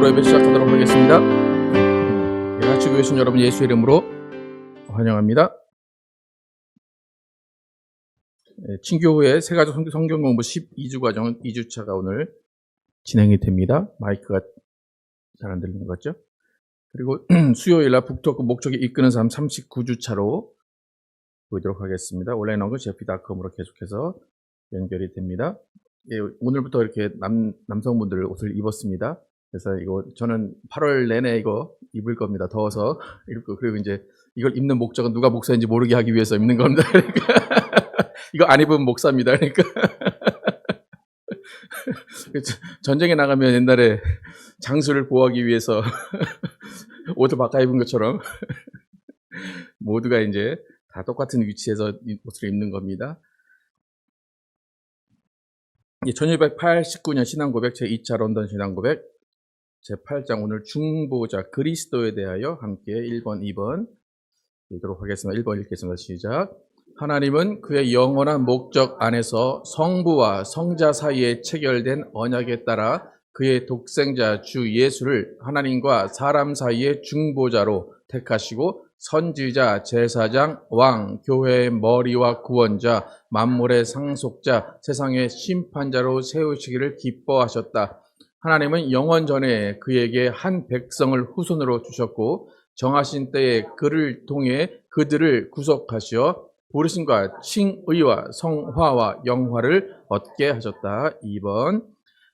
기도로 예배 시작하도록 하겠습니다. 같이 계신 여러분 예수 이름으로 환영합니다. 친교회 세가족 성경 공부 12주 과정 2주차가 오늘 진행이 됩니다. 마이크가 잘 안 들리는 것 같죠? 그리고 수요일날 북토크 목적이 이끄는 삶 39주차로 보도록 하겠습니다. 온라인 언급 제피닷컴으로 계속해서 연결이 됩니다. 예, 오늘부터 이렇게 남성분들 옷을 입었습니다. 그래서 이거 저는 8월 내내 이거 입을 겁니다. 더워서 입고. 그리고 이제 이걸 입는 목적은 누가 목사인지 모르게 하기 위해서 입는 겁니다. 그러니까 이거 안 입으면 목사입니다. 그러니까 전쟁에 나가면 옛날에 장수를 보호하기 위해서 옷을 바꿔 입은 것처럼 모두가 이제 다 똑같은 위치에서 옷을 입는 겁니다. 1289년 신앙고백 제2차 런던 신앙고백 제8장 오늘 중보자 그리스도에 대하여 함께 1번, 2번 읽도록 하겠습니다. 1번 읽겠습니다. 시작. 하나님은 그의 영원한 목적 안에서 성부와 성자 사이에 체결된 언약에 따라 그의 독생자 주 예수를 하나님과 사람 사이의 중보자로 택하시고 선지자, 제사장, 왕, 교회의 머리와 구원자, 만물의 상속자, 세상의 심판자로 세우시기를 기뻐하셨다. 하나님은 영원 전에 그에게 한 백성을 후손으로 주셨고 정하신 때에 그를 통해 그들을 구속하시어 부르심과 칭의와 성화와 영화를 얻게 하셨다. 2번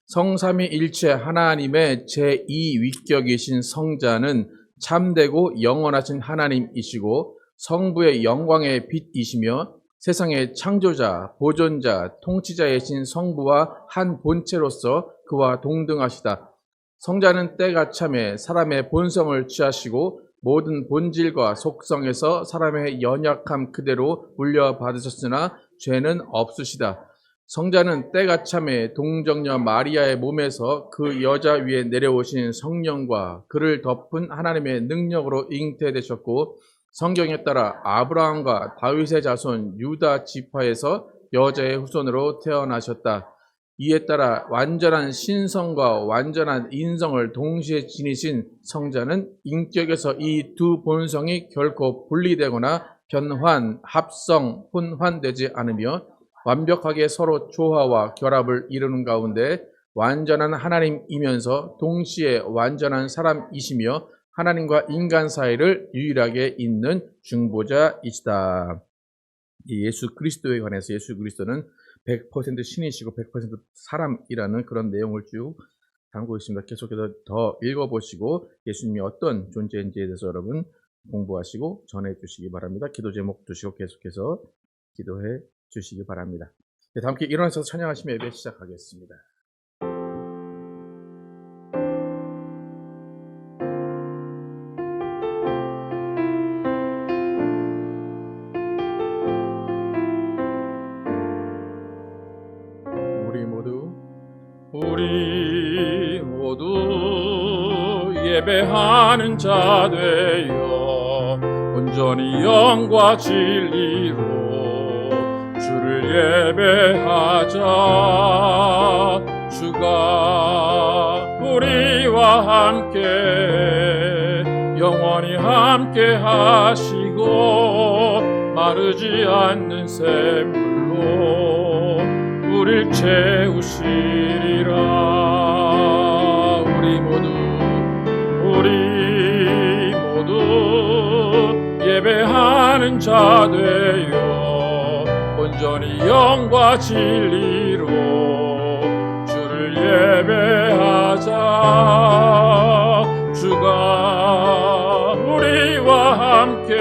성삼위일체 하나님의 제2위격이신 성자는 참되고 영원하신 하나님이시고 성부의 영광의 빛이시며 세상의 창조자, 보존자, 통치자이신 성부와 한 본체로서 그와 동등하시다. 성자는 때가 참에 사람의 본성을 취하시고 모든 본질과 속성에서 사람의 연약함 그대로 물려받으셨으나 죄는 없으시다. 성자는 때가 참에 동정녀 마리아의 몸에서 그 여자 위에 내려오신 성령과 그를 덮은 하나님의 능력으로 잉태되셨고 성경에 따라 아브라함과 다윗의 자손 유다 지파에서 여자의 후손으로 태어나셨다. 이에 따라 완전한 신성과 완전한 인성을 동시에 지니신 성자는 인격에서 이 두 본성이 결코 분리되거나 변환, 합성, 혼환되지 않으며 완벽하게 서로 조화와 결합을 이루는 가운데 완전한 하나님이면서 동시에 완전한 사람이시며 하나님과 인간 사이를 유일하게 잇는 중보자이시다. 예수 그리스도에 관해서 예수 그리스도는 100% 신이시고 100% 사람이라는 그런 내용을 쭉 담고 있습니다. 계속해서 더 읽어보시고 예수님이 어떤 존재인지에 대해서 여러분 공부하시고 전해 주시기 바랍니다. 기도 제목 두시고 계속해서 기도해 주시기 바랍니다. 네, 다 함께 일어나서 찬양하시며 예배 시작하겠습니다. 우리 모두 예배하는 자 되어 온전히 영과 진리로 주를 예배하자. 주가 우리와 함께 영원히 함께 하시고 마르지 않는 샘물로 우릴 채우시리라. 우리 모두 예배하는 자 되어 온전히 영과 진리로 주를 예배하자. 주가 우리와 함께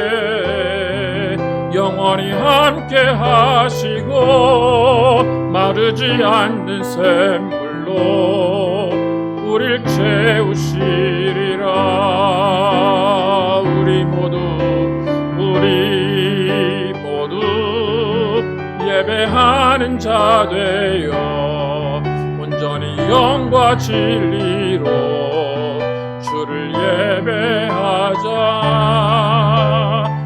영원히 함께 하시고 마르지 않는 샘물로 우릴 채우시리라. 우리 모두 예배하는 자 되어 온전히 영과 진리로 주를 예배하자.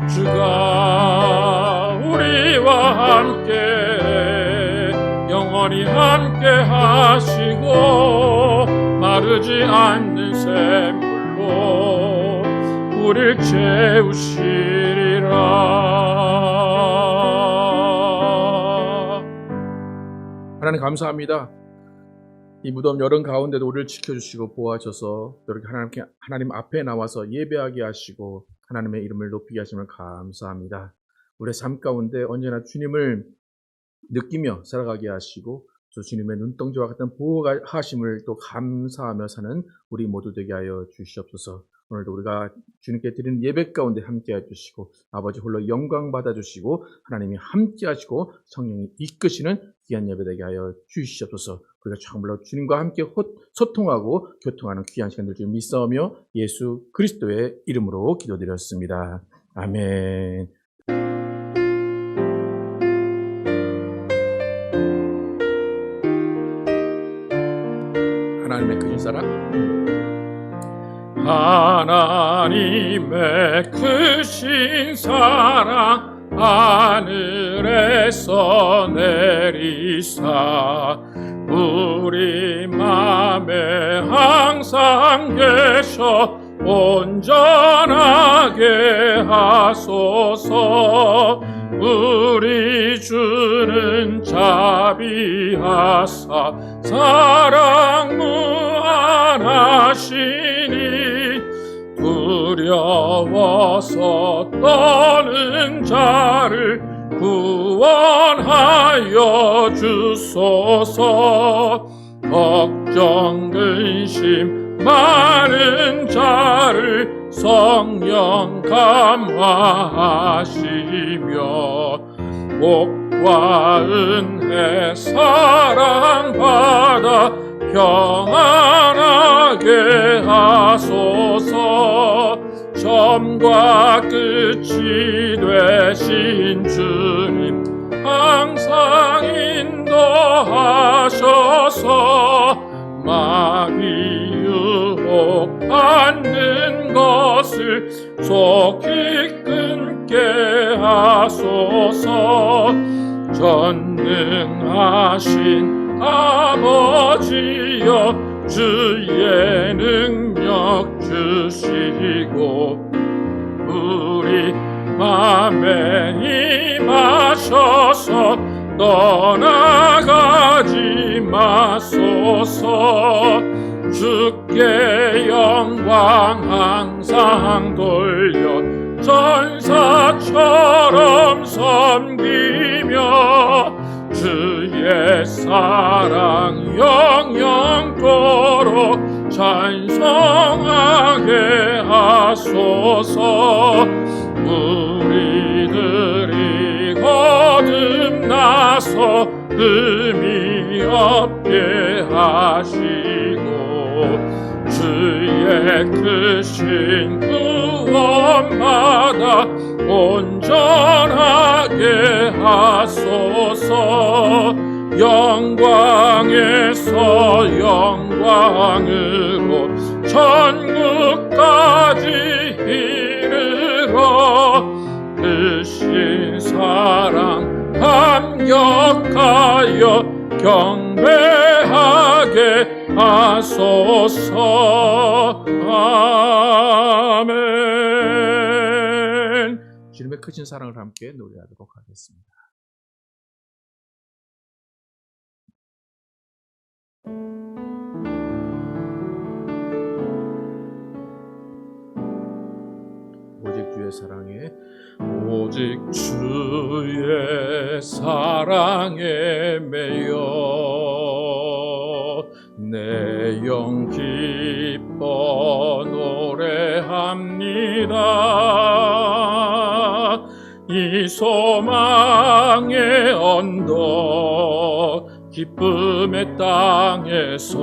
주가 우리와 함께 영원히 함께 하시고 마르지 않는 샘물로 우릴 채우시리라. 하나님 감사합니다. 이 무더운 여름 가운데도 우리를 지켜주시고 보호하셔서 이렇게 하나님 앞에 나와서 예배하게 하시고 하나님의 이름을 높이게 하심을 감사합니다. 우리의 삶 가운데 언제나 주님을 느끼며 살아가게 하시고 또 주님의 눈동자와 같은 보호하심을 또 감사하며 사는 우리 모두 되게 하여 주시옵소서. 오늘도 우리가 주님께 드리는 예배 가운데 함께 해주시고 아버지 홀로 영광 받아주시고 하나님이 함께 하시고 성령이 이끄시는 귀한 예배 되게 하여 주시옵소서. 우리가 정말로 주님과 함께 소통하고 교통하는 귀한 시간들 좀 믿사오며 예수 그리스도의 이름으로 기도드렸습니다. 아멘. 하나님의 크신 사랑, 하나님의 크신 사랑 하늘에서 내리사 우리 맘에 항상 계셔 온전하게 하소서. 우리 주는 자비하사 사랑 무한하시니 두려워서 떠는 자를 구원하여 주소서. 걱정 근심 많은 자를 성령 감화하시며 복과 은혜 사랑받아 평안하게 하소서. 처음과 끝이 되신 주님 항상 인도하셔서 마귀 유혹받는 것을 속히 끊게 하소서. 전능하신 아버지여 주의 능력 주시고 우리 맘에 임하셔서 떠나가지 마소서. 주께 영광 항상 돌려 전사처럼 섬기며 주의 사랑 영영토록 찬송하게 하소서. 우리들이 거듭나서 의미 없게 하시고 주의 크신 구원받아 온전하게 하소서. 영광에서 영광으로 천국까지 이르러 크신 사랑 감격하여 경배하게 하소서. 아멘. 주님의 크신 사랑을 함께 노래하도록 하겠습니다. 오직 주의 사랑에 오직 주의 사랑에 매여 내 영 기뻐 노래합니다. 이 소망의 언덕 기쁨의 땅에서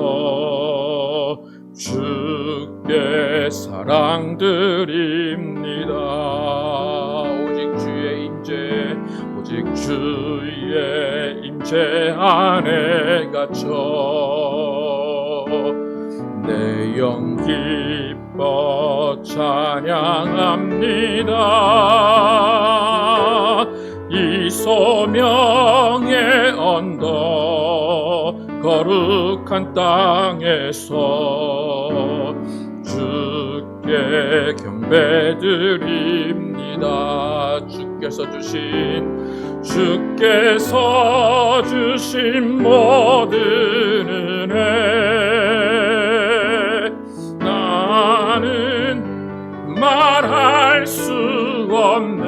주께 사랑 드립니다. 오직 주의 임재 오직 주의 임재 안에 갇혀 내 영 기뻐 찬양합니다. 이 소명의 언덕 거룩한 땅에서 주께 경배드립니다. 주께서 주신 모든 은혜 나는 말할 수 없네.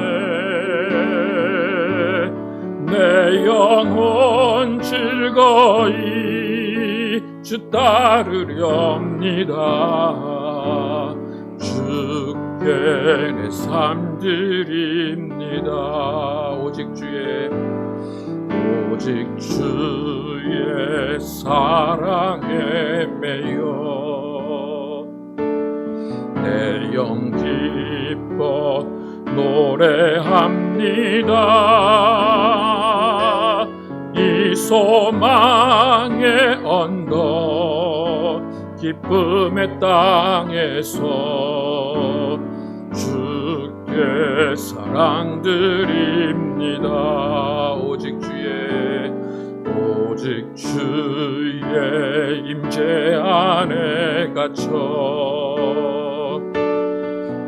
내 영혼 즐거이 주 따르렵니다. 주께 내 삶 드립니다. 오직 주의 사랑에 매여 내 영 기뻐 노래합니다. 이 소망의 언덕 기쁨의 땅에서 주께 사랑 드립니다. 오직 주의 임재 안에 갇혀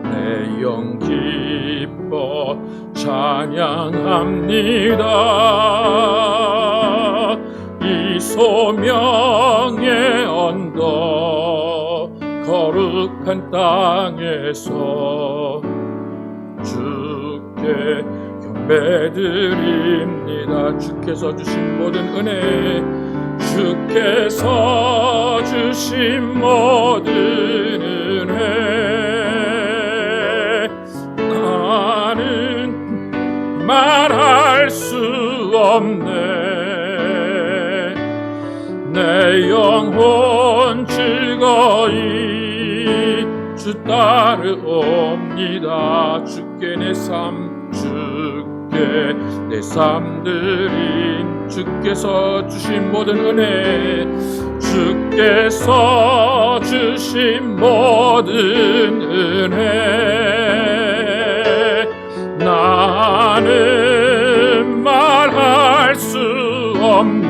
내 영 기뻐 찬양합니다. 이 소명의 언덕 거룩한 땅에서 주께 경배드립니다. 주께서 주신 모든 은혜 주께서 주신 모든 은혜 나는 말할 수 없네. 내 영혼 즐거이 주 따르옵니다. 주께 내 삶 드린 주께서 주신 모든 은혜 주께서 주신 모든 은혜 나는 말할 수 없네.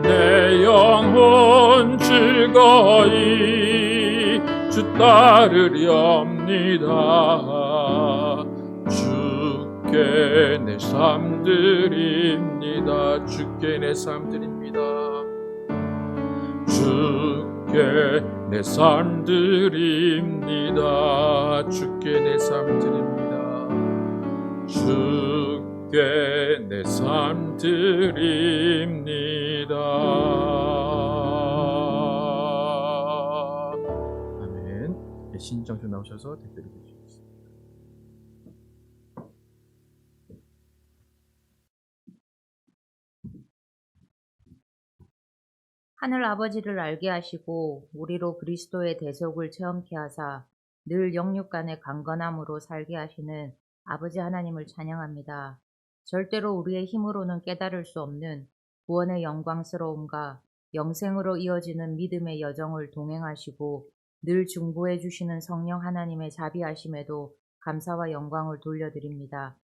내 영혼 즐거이 주 따르렵니다. 주께 내 삶 드립니다. 주께 내 삶 드립니다. 주께 내 삶 드립니다. 주께 내 삶 드립니다. 주께 내 삶 드립니다. 아멘. 신정주 나오셔서 댓글을 해주시겠습니다. 하늘 아버지를 알게 하시고 우리로 그리스도의 대속을 체험케 하사 늘 영육간의 강건함으로 살게 하시는 아버지 하나님을 찬양합니다. 절대로 우리의 힘으로는 깨달을 수 없는 구원의 영광스러움과 영생으로 이어지는 믿음의 여정을 동행하시고 늘 중보해 주시는 성령 하나님의 자비하심에도 감사와 영광을 돌려드립니다.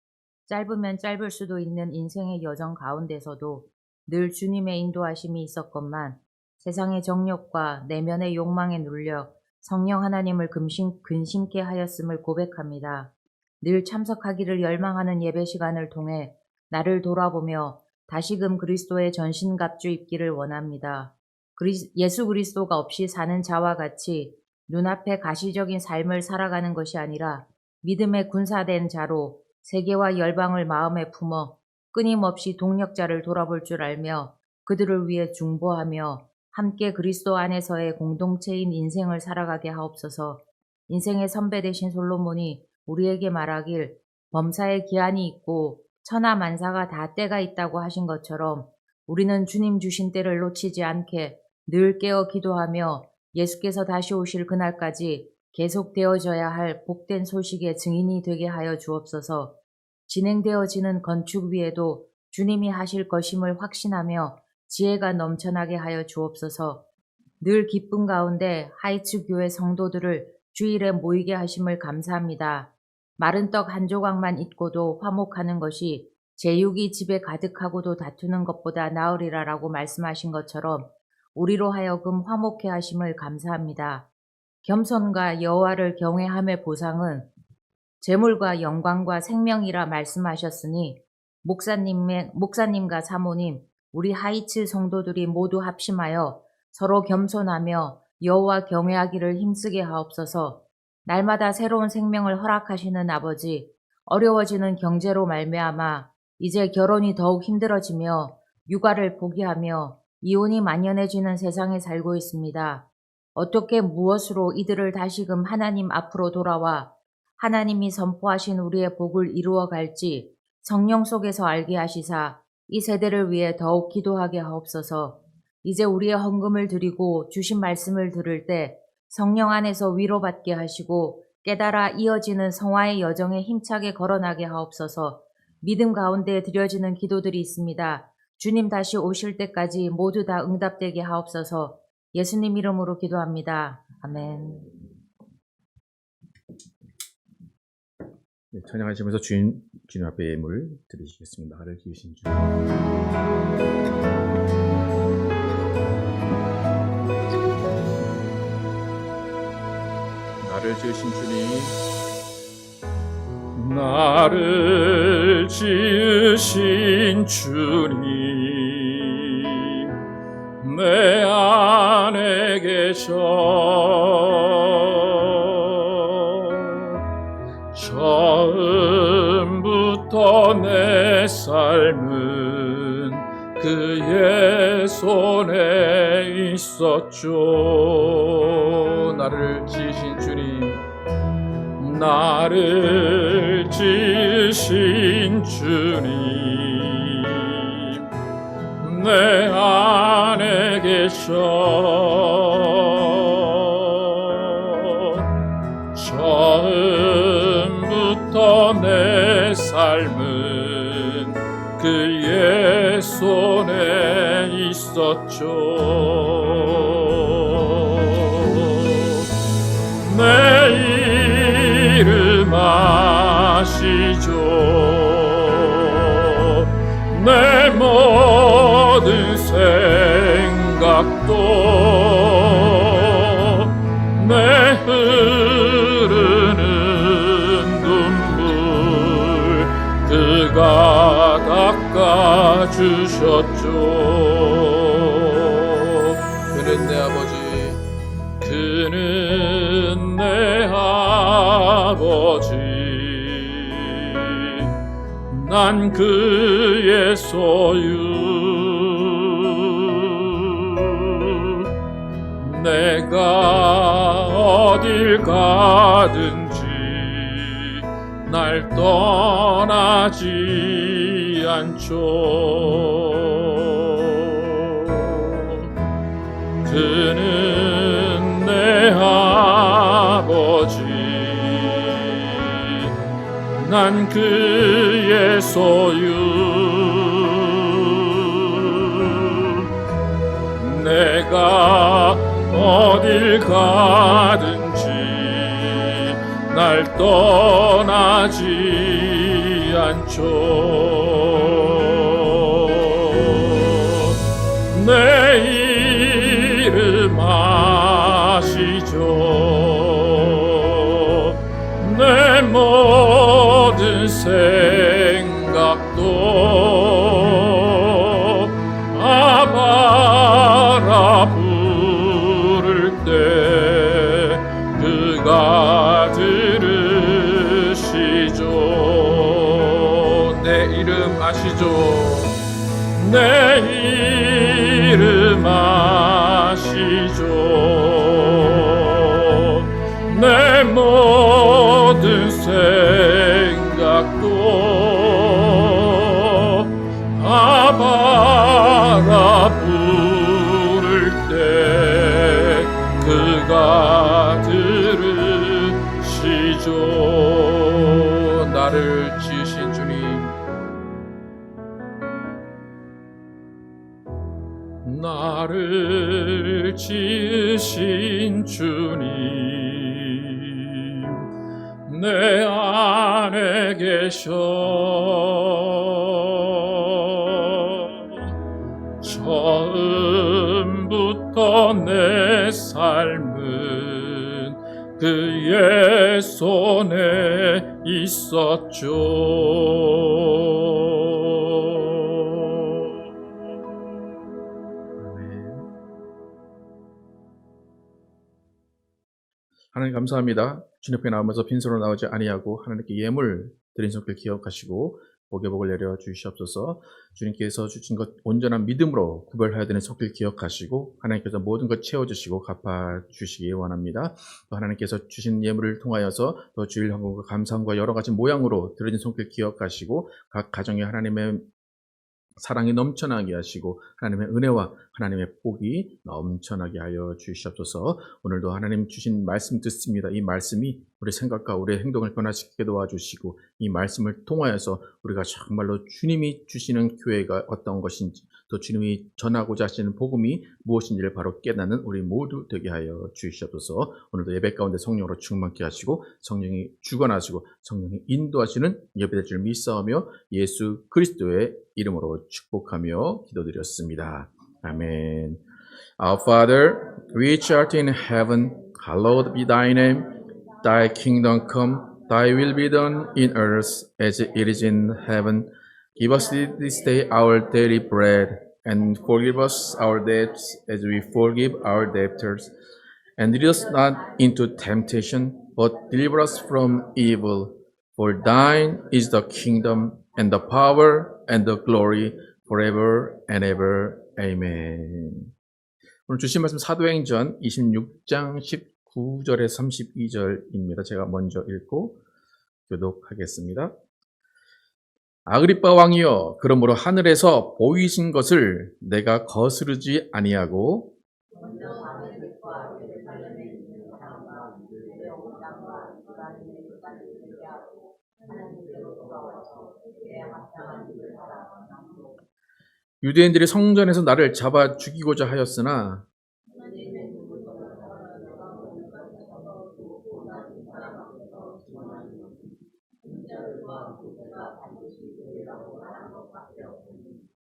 짧으면 짧을 수도 있는 인생의 여정 가운데서도 늘 주님의 인도하심이 있었건만 세상의 정욕과 내면의 욕망에 눌려 성령 하나님을 근심케 하였음을 고백합니다. 늘 참석하기를 열망하는 예배 시간을 통해 나를 돌아보며 다시금 그리스도의 전신갑주 입기를 원합니다. 예수 그리스도가 없이 사는 자와 같이 눈앞에 가시적인 삶을 살아가는 것이 아니라 믿음의 군사된 자로 세계와 열방을 마음에 품어 끊임없이 동력자를 돌아볼 줄 알며 그들을 위해 중보하며 함께 그리스도 안에서의 공동체인 인생을 살아가게 하옵소서. 인생의 선배 되신 솔로몬이 우리에게 말하길 범사에 기한이 있고 천하만사가 다 때가 있다고 하신 것처럼 우리는 주님 주신 때를 놓치지 않게 늘 깨어 기도하며 예수께서 다시 오실 그날까지 계속되어져야 할 복된 소식의 증인이 되게 하여 주옵소서. 진행되어지는 건축 위에도 주님이 하실 것임을 확신하며 지혜가 넘쳐나게 하여 주옵소서. 늘 기쁨 가운데 하이츠 교회 성도들을 주일에 모이게 하심을 감사합니다. 마른 떡 한 조각만 있고도 화목하는 것이 제6이 집에 가득하고도 다투는 것보다 나으리라라고 말씀하신 것처럼 우리로 하여금 화목해 하심을 감사합니다. 겸손과 여호와를 경외함의 보상은 재물과 영광과 생명이라 말씀하셨으니 목사님과 사모님, 우리 하이츠 성도들이 모두 합심하여 서로 겸손하며 여호와 경외하기를 힘쓰게 하옵소서. 날마다 새로운 생명을 허락하시는 아버지, 어려워지는 경제로 말미암아 이제 결혼이 더욱 힘들어지며 육아를 포기하며 이혼이 만연해지는 세상에 살고 있습니다. 어떻게 무엇으로 이들을 다시금 하나님 앞으로 돌아와 하나님이 선포하신 우리의 복을 이루어 갈지 성령 속에서 알게 하시사 이 세대를 위해 더욱 기도하게 하옵소서. 이제 우리의 헌금을 드리고 주신 말씀을 들을 때 성령 안에서 위로받게 하시고 깨달아 이어지는 성화의 여정에 힘차게 걸어나게 하옵소서. 믿음 가운데 드려지는 기도들이 있습니다. 주님 다시 오실 때까지 모두 다 응답되게 하옵소서. 예수님 이름으로 기도합니다. 아멘. 네, 찬양하시면서 주님 앞에 예물 드리시겠습니다. 나를 지으신 주님. 나를 지으신 주님. 나를 지으신 주님, 내 안에 계셔. 처음부터 내 삶은 그의 손에 있었죠. 나를 지으신 주님, 나를 지으신 주님, 내 안에 계셔. 처음부터 내 삶은 그의 손에 있었죠. 내 이름 아시죠. 내 모든 생각도 내 흐르는 눈물 그가 닦아주셨죠. 그는 내 아버지, 그는 내 아버지, 난 그의 소유. 내가 어딜 가든지 날 떠나지 않죠. 그는 내 아버지, 난 그의 소유. 내가 어딜 가든지 날 떠나지 않죠. 내 이름 아시죠. 내 모든 생각도 아바라 부를 때 그가 들으시죠. 내 이름 아시죠. 내 이름 아시죠. 내 모든 생각도 아바라 부를 때 그가 들으시죠. 나를 지으신 주님, 나를 지으신 주님, 내 안에 계셔. 처음부터 내 삶은 그의 손에 있었죠. 하나님 감사합니다. 주님 앞에 나오면서 빈손으로 나오지 아니하고 하나님께 예물 드린 손길 기억하시고 복의 복을 내려 주시옵소서. 주님께서 주신 것 온전한 믿음으로 구별해야 되는 손길 기억하시고 하나님께서 모든 것 채워주시고 갚아주시기 원합니다. 또 하나님께서 주신 예물을 통하여서 또 주일 헌금과 감사함과 여러 가지 모양으로 드려진 손길 기억하시고 각 가정에 하나님의 사랑이 넘쳐나게 하시고 하나님의 은혜와 하나님의 복이 넘쳐나게 하여 주시옵소서. 오늘도 하나님 주신 말씀 듣습니다. 이 말씀이 우리 생각과 우리의 행동을 변화시키게 도와주시고 이 말씀을 통하여서 우리가 정말로 주님이 주시는 교회가 어떤 것인지 또 주님이 전하고자 하시는 복음이 무엇인지를 바로 깨닫는 우리 모두 되게 하여 주시옵소서. 오늘도 예배 가운데 성령으로 충만케 하시고 성령이 주관하시고 성령이 인도하시는 예배될 줄 믿사오며 예수 그리스도의 이름으로 축복하며 기도드렸습니다. 아멘. Our Father, which art in heaven, hallowed be thy name. Thy kingdom come, thy will be done in earth as it is in heaven. Give us this day our daily bread, and forgive us our debts as we forgive our debtors. And lead us not into temptation, but deliver us from evil. For thine is the kingdom, and the power, and the glory, forever and ever. Amen. 오늘 주신 말씀 사도행전 26장 19절에서 32절입니다. 제가 먼저 읽고 교독하겠습니다. 아그리빠 왕이여, 그러므로 하늘에서 보이신 것을 내가 거스르지 아니하고 유대인들이 성전에서 나를 잡아 죽이고자 하였으나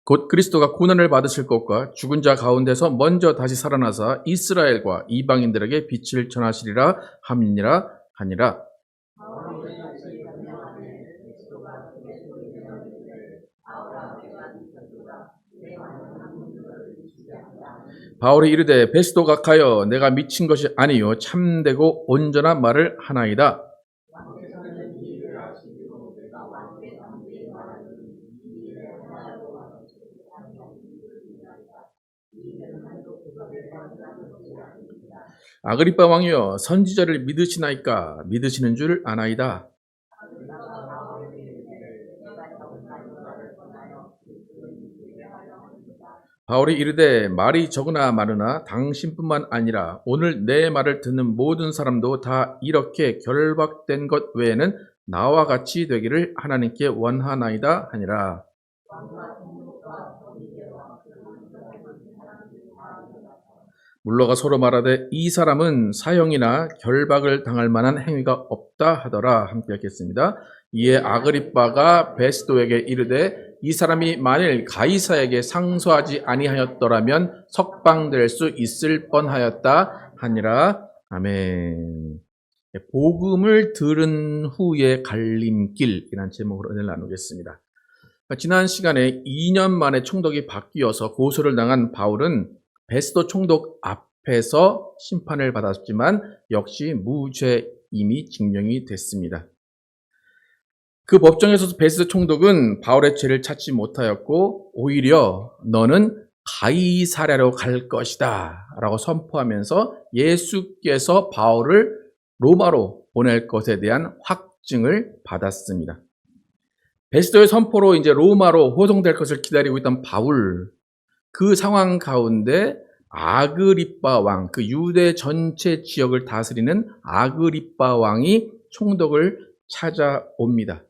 곧 그리스도가 고난을 받으실 것과 죽은 자 가운데서 먼저 다시 살아나사 이스라엘과 이방인들에게 빛을 전하시리라 함이니라 하니라. 바울이 이르되 베스도 각하여 내가 미친 것이 아니요 참되고 온전한 말을 하나이다. 아그리빠 왕이여, 선지자를 믿으시나이까? 믿으시는 줄 아나이다. 바울이 이르되 말이 적으나 많으나 당신뿐만 아니라 오늘 내 말을 듣는 모든 사람도 다 이렇게 결박된 것 외에는 나와 같이 되기를 하나님께 원하나이다 하니라. 물러가 서로 말하되 이 사람은 사형이나 결박을 당할 만한 행위가 없다 하더라. 함께 읽겠습니다. 이에 아그리빠가 베스도에게 이르되 이 사람이 만일 가이사에게 상소하지 아니하였더라면 석방될 수 있을 뻔하였다 하니라. 아멘. 복음을 들은 후에 갈림길이라는 제목으로 은혜를 나누겠습니다. 지난 시간에 2년 만에 총독이 바뀌어서 고소를 당한 바울은 베스도 총독 앞에서 심판을 받았지만 역시 무죄임이 증명이 됐습니다. 그 법정에서 베스도 총독은 바울의 죄를 찾지 못하였고 오히려 너는 가이사랴로 갈 것이다 라고 선포하면서 예수께서 바울을 로마로 보낼 것에 대한 확증을 받았습니다. 베스도의 선포로 이제 로마로 호송될 것을 기다리고 있던 바울, 그 상황 가운데 아그리빠 왕, 그 유대 전체 지역을 다스리는 아그리빠 왕이 총독을 찾아옵니다.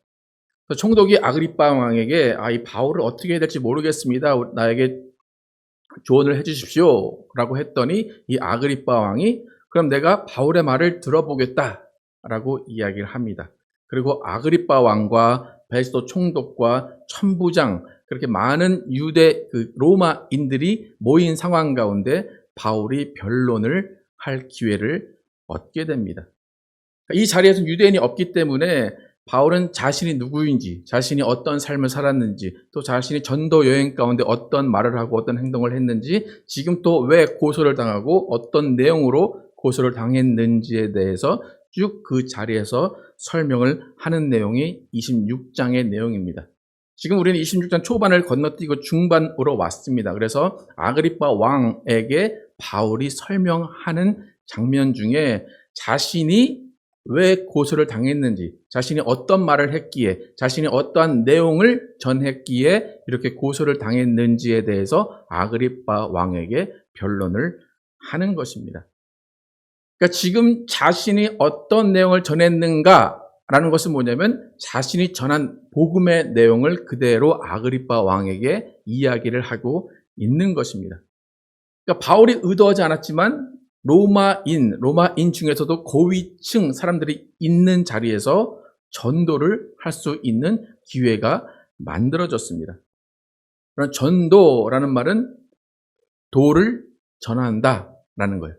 총독이 아그리빠 왕에게 이 바울을 어떻게 해야 될지 모르겠습니다. 나에게 조언을 해 주십시오 라고 했더니 이 아그리빠 왕이 그럼 내가 바울의 말을 들어보겠다 라고 이야기를 합니다. 그리고 아그리빠 왕과 베스도 총독과 천부장, 그렇게 많은 유대 로마인들이 모인 상황 가운데 바울이 변론을 할 기회를 얻게 됩니다. 이 자리에서 유대인이 없기 때문에 바울은 자신이 누구인지, 자신이 어떤 삶을 살았는지, 또 자신이 전도 여행 가운데 어떤 말을 하고 어떤 행동을 했는지, 지금 또 왜 고소를 당하고 어떤 내용으로 고소를 당했는지에 대해서 쭉 그 자리에서 설명을 하는 내용이 26장의 내용입니다. 지금 우리는 26장 초반을 건너뛰고 중반으로 왔습니다. 그래서 아그리파 왕에게 바울이 설명하는 장면 중에 자신이 왜 고소를 당했는지, 자신이 어떤 말을 했기에, 자신이 어떠한 내용을 전했기에 이렇게 고소를 당했는지에 대해서 아그리파 왕에게 변론을 하는 것입니다. 그러니까 지금 자신이 어떤 내용을 전했는가라는 것은 뭐냐면 자신이 전한 복음의 내용을 그대로 아그리파 왕에게 이야기를 하고 있는 것입니다. 그러니까 바울이 의도하지 않았지만 로마인 중에서도 고위층 사람들이 있는 자리에서 전도를 할 수 있는 기회가 만들어졌습니다. 그런 전도라는 말은 도를 전한다라는 거예요.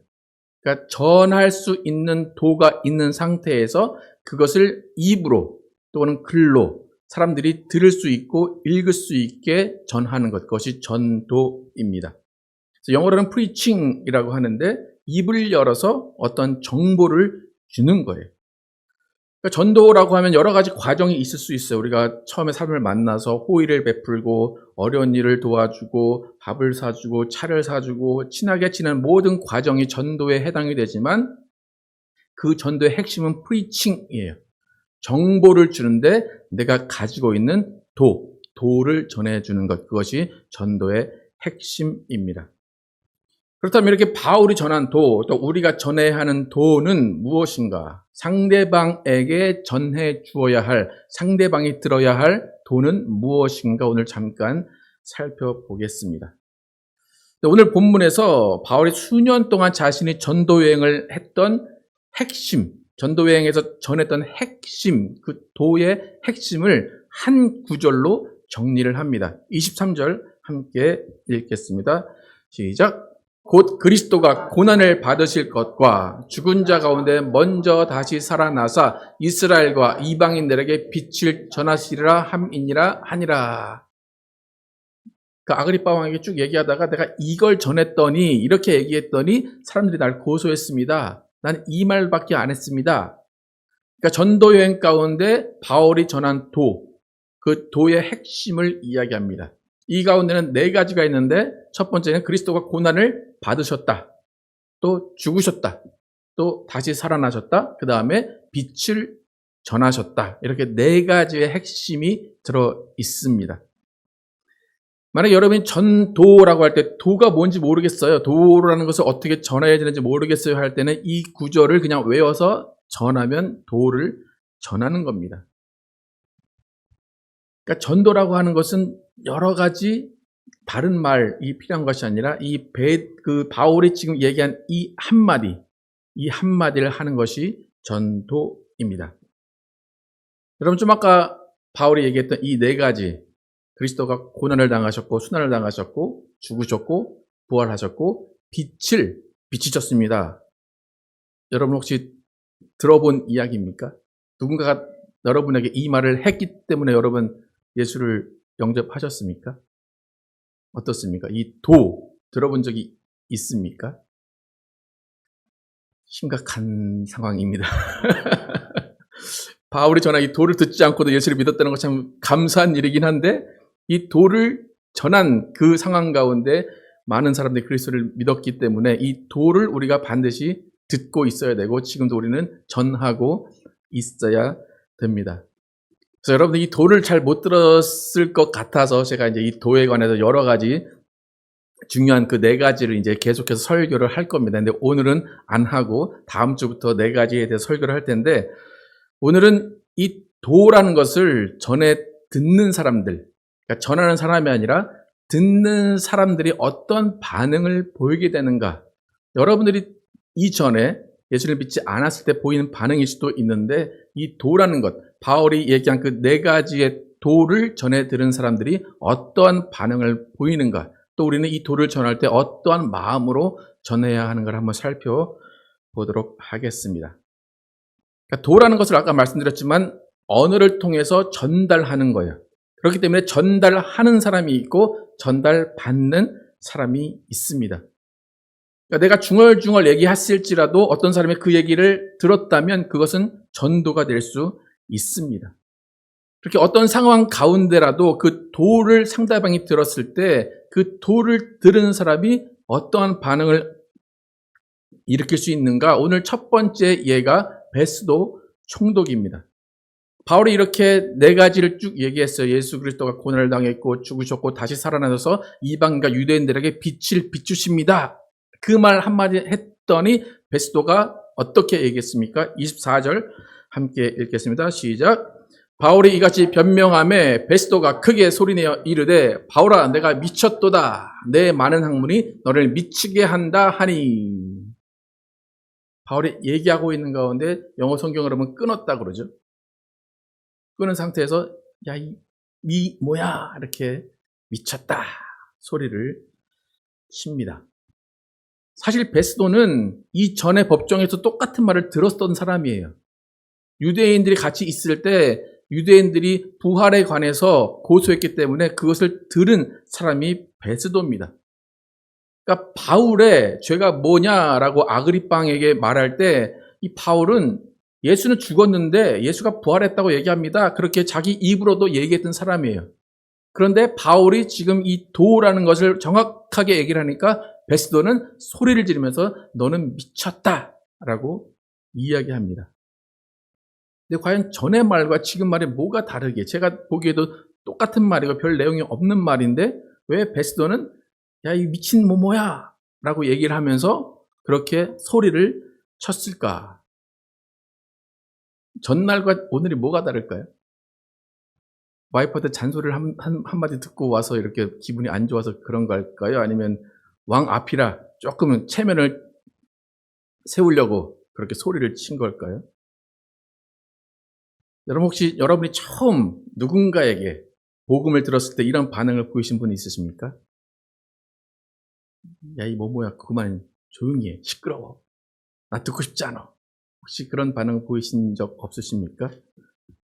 그러니까 전할 수 있는 도가 있는 상태에서 그것을 입으로 또는 글로 사람들이 들을 수 있고 읽을 수 있게 전하는 것, 그것이 전도입니다. 그래서 영어로는 preaching이라고 하는데 입을 열어서 어떤 정보를 주는 거예요. 그러니까 전도라고 하면 여러 가지 과정이 있을 수 있어요. 우리가 처음에 사람을 만나서 호의를 베풀고 어려운 일을 도와주고 밥을 사주고 차를 사주고 친하게 지내는 모든 과정이 전도에 해당이 되지만 그 전도의 핵심은 프리칭이에요. 정보를 주는데 내가 가지고 있는 도를 전해주는 것, 그것이 전도의 핵심입니다. 그렇다면 이렇게 바울이 전한 또 우리가 전해야 하는 도는 무엇인가? 상대방에게 전해 주어야 할, 상대방이 들어야 할 도는 무엇인가? 오늘 잠깐 살펴보겠습니다. 오늘 본문에서 바울이 수년 동안 자신이 전도 여행을 했던 핵심, 전도 여행에서 전했던 핵심, 그 도의 핵심을 한 구절로 정리를 합니다. 23절 함께 읽겠습니다. 시작. 곧 그리스도가 고난을 받으실 것과 죽은 자 가운데 먼저 다시 살아나사 이스라엘과 이방인들에게 빛을 전하시리라 함이니라 하니라. 그 아그리파 왕에게 쭉 얘기하다가 내가 이걸 전했더니, 이렇게 얘기했더니 사람들이 날 고소했습니다. 난 이 말밖에 안 했습니다. 그러니까 전도 여행 가운데 바울이 전한 그 도의 핵심을 이야기합니다. 이 가운데는 4가지가 있는데 첫 번째는 그리스도가 고난을 받으셨다. 또 죽으셨다. 또 다시 살아나셨다. 그 다음에 빛을 전하셨다. 이렇게 4가지의 핵심이 들어 있습니다. 만약 여러분이 전도라고 할 때 도가 뭔지 모르겠어요. 도라는 것을 어떻게 전해야 되는지 모르겠어요 할 때는 이 구절을 그냥 외워서 전하면 도를 전하는 겁니다. 그러니까 전도라고 하는 것은 여러 가지 다른 말이 필요한 것이 아니라 바울이 지금 얘기한 이 한마디를 하는 것이 전도입니다. 여러분 좀 아까 바울이 얘기했던 이 4가지, 그리스도가 고난을 당하셨고 순환을 당하셨고 죽으셨고 부활하셨고 빛이 졌습니다. 여러분 혹시 들어본 이야기입니까? 누군가가 여러분에게 이 말을 했기 때문에 여러분 예수를 영접하셨습니까? 어떻습니까? 이 들어본 적이 있습니까? 심각한 상황입니다. 바울이 전한 이 도를 듣지 않고도 예수를 믿었다는 것 참 감사한 일이긴 한데 이 도를 전한 그 상황 가운데 많은 사람들이 그리스도를 믿었기 때문에 이 도를 우리가 반드시 듣고 있어야 되고 지금도 우리는 전하고 있어야 됩니다. 그래서 여러분들 이 도를 잘 못 들었을 것 같아서 제가 이제 이 도에 관해서 여러 가지 중요한 그 4가지를 이제 계속해서 설교를 할 겁니다. 근데 오늘은 안 하고 다음 주부터 4가지에 대해서 설교를 할 텐데 오늘은 이 도라는 것을 전해 듣는 사람들, 그러니까 전하는 사람이 아니라 듣는 사람들이 어떤 반응을 보이게 되는가. 여러분들이 이전에 예수를 믿지 않았을 때 보이는 반응일 수도 있는데 이 도라는 것, 바울이 얘기한 그 네 가지의 도를 전해 들은 사람들이 어떠한 반응을 보이는가, 또 우리는 이 도를 전할 때 어떠한 마음으로 전해야 하는가를 한번 살펴보도록 하겠습니다. 그러니까 도라는 것을 아까 말씀드렸지만 언어를 통해서 전달하는 거예요. 그렇기 때문에 전달하는 사람이 있고 전달받는 사람이 있습니다. 그러니까 내가 중얼중얼 얘기했을지라도 어떤 사람이 그 얘기를 들었다면 그것은 전도가 될 수 있습니다. 그렇게 어떤 상황 가운데라도 그 도를 상대방이 들었을 때 그 도를 들은 사람이 어떠한 반응을 일으킬 수 있는가? 오늘 첫 번째 예가 베스도 총독입니다. 바울이 이렇게 네 가지를 쭉 얘기했어요. 예수 그리스도가 고난을 당했고 죽으셨고 다시 살아나셔서 이방인과 유대인들에게 빛을 비추십니다. 그 말 한마디 했더니 베스도가 어떻게 얘기했습니까? 24절 함께 읽겠습니다. 시작. 바울이 이같이 변명하매 베스도가 크게 소리내어 이르되 바울아 내가 미쳤도다. 내 많은 학문이 너를 미치게 한다 하니. 바울이 얘기하고 있는 가운데 영어 성경으로 하면 끊었다 그러죠. 끊은 상태에서 야, 이 뭐야 이렇게 미쳤다 소리를 칩니다. 사실 베스도는 이전에 법정에서 똑같은 말을 들었던 사람이에요. 유대인들이 같이 있을 때 유대인들이 부활에 관해서 고소했기 때문에 그것을 들은 사람이 베스도입니다. 그러니까 바울의 죄가 뭐냐라고 아그리빵에게 말할 때 이 바울은 예수는 죽었는데 예수가 부활했다고 얘기합니다. 그렇게 자기 입으로도 얘기했던 사람이에요. 그런데 바울이 지금 이 도라는 것을 정확하게 얘기를 하니까 베스도는 소리를 지르면서 너는 미쳤다라고 이야기합니다. 근데 과연 전의 말과 지금 말이 뭐가 다르게, 제가 보기에도 똑같은 말이고 별 내용이 없는 말인데 왜 베스도는 야, 이 미친 뭐야 라고 얘기를 하면서 그렇게 소리를 쳤을까? 전날과 오늘이 뭐가 다를까요? 와이프한테 잔소리를 한마디 듣고 와서 이렇게 기분이 안 좋아서 그런 걸까요? 아니면 왕 앞이라 조금은 체면을 세우려고 그렇게 소리를 친 걸까요? 여러분 혹시 여러분이 처음 누군가에게 복음을 들었을 때 이런 반응을 보이신 분이 있으십니까? 야, 이 뭐야, 그만 조용히 해. 시끄러워. 나 듣고 싶지 않아. 혹시 그런 반응 보이신 적 없으십니까?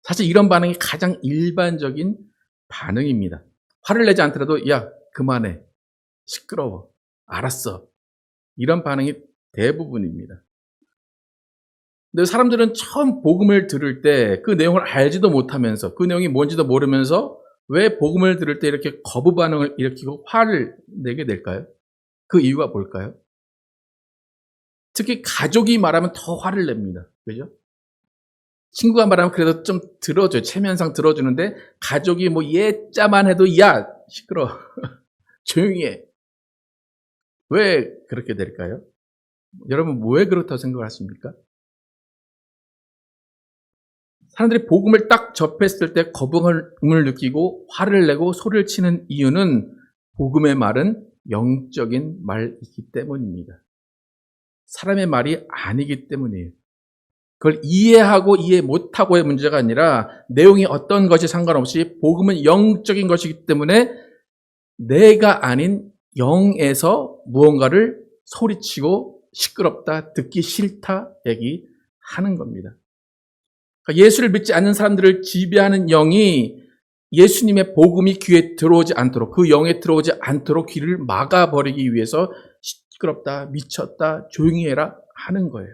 사실 이런 반응이 가장 일반적인 반응입니다. 화를 내지 않더라도 야, 그만해. 시끄러워. 알았어. 이런 반응이 대부분입니다. 근데 사람들은 처음 복음을 들을 때 그 내용을 알지도 못하면서 그 내용이 뭔지도 모르면서 왜 복음을 들을 때 이렇게 거부 반응을 일으키고 화를 내게 될까요? 그 이유가 뭘까요? 특히 가족이 말하면 더 화를 냅니다. 그죠? 친구가 말하면 그래도 좀 들어줘요. 체면상 들어주는데 가족이 뭐 예자만 해도 야, 시끄러워. 조용히 해. 왜 그렇게 될까요? 여러분 왜 그렇다고 생각하십니까? 사람들이 복음을 딱 접했을 때 거부감을 느끼고 화를 내고 소리를 치는 이유는 복음의 말은 영적인 말이기 때문입니다. 사람의 말이 아니기 때문이에요. 그걸 이해하고 이해 못하고의 문제가 아니라 내용이 어떤 것이 상관없이 복음은 영적인 것이기 때문에 내가 아닌 영에서 무언가를 소리치고 시끄럽다, 듣기 싫다 얘기하는 겁니다. 그러니까 예수를 믿지 않는 사람들을 지배하는 영이 예수님의 복음이 귀에 들어오지 않도록, 그 영에 들어오지 않도록 귀를 막아버리기 위해서 시끄럽다, 미쳤다, 조용히 해라 하는 거예요.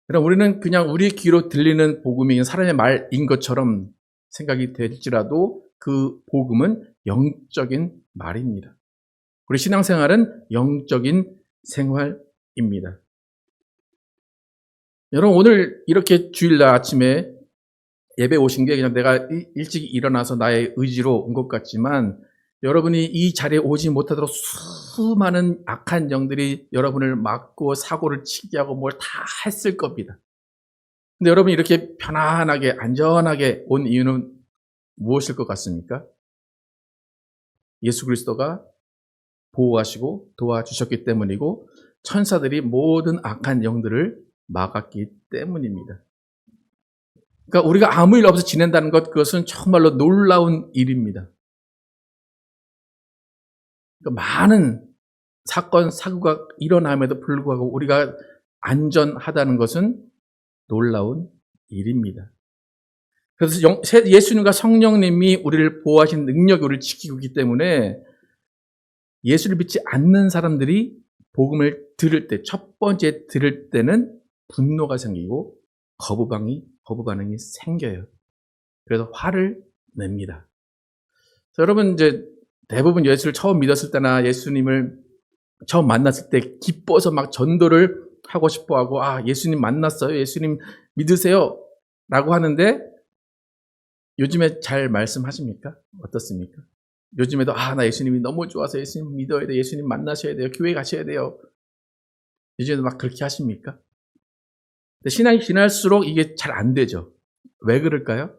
그럼 우리는 그냥 우리 귀로 들리는 복음이 사람의 말인 것처럼 생각이 될지라도 그 복음은 영적인 말입니다. 우리 신앙생활은 영적인 생활입니다. 여러분 오늘 이렇게 주일날 아침에 예배 오신 게 그냥 내가 일찍 일어나서 나의 의지로 온 것 같지만 여러분이 이 자리에 오지 못하도록 수많은 악한 영들이 여러분을 막고 사고를 치게 하고 뭘 다 했을 겁니다. 근데 여러분이 이렇게 편안하게 안전하게 온 이유는 무엇일 것 같습니까? 예수 그리스도가 보호하시고 도와주셨기 때문이고 천사들이 모든 악한 영들을 막았기 때문입니다. 그러니까 우리가 아무 일 없이 지낸다는 것, 그것은 정말로 놀라운 일입니다. 그러니까 많은 사건, 사고가 일어남에도 불구하고 우리가 안전하다는 것은 놀라운 일입니다. 그래서 예수님과 성령님이 우리를 보호하신 능력이 우리를 지키고 있기 때문에 예수를 믿지 않는 사람들이 복음을 들을 때, 첫 번째 들을 때는 분노가 생기고 거부 반응이 생겨요. 그래서 화를 냅니다. 여러분, 이제 대부분 예수를 처음 믿었을 때나 예수님을 처음 만났을 때 기뻐서 막 전도를 하고 싶어 하고, 예수님 만났어요. 예수님 믿으세요. 라고 하는데 요즘에 잘 말씀하십니까? 어떻습니까? 요즘에도 나 예수님이 너무 좋아서 예수님 믿어야 돼요. 예수님 만나셔야 돼요. 교회 가셔야 돼요. 요즘에도 막 그렇게 하십니까? 근데 신앙이 지날수록 이게 잘 안 되죠. 왜 그럴까요?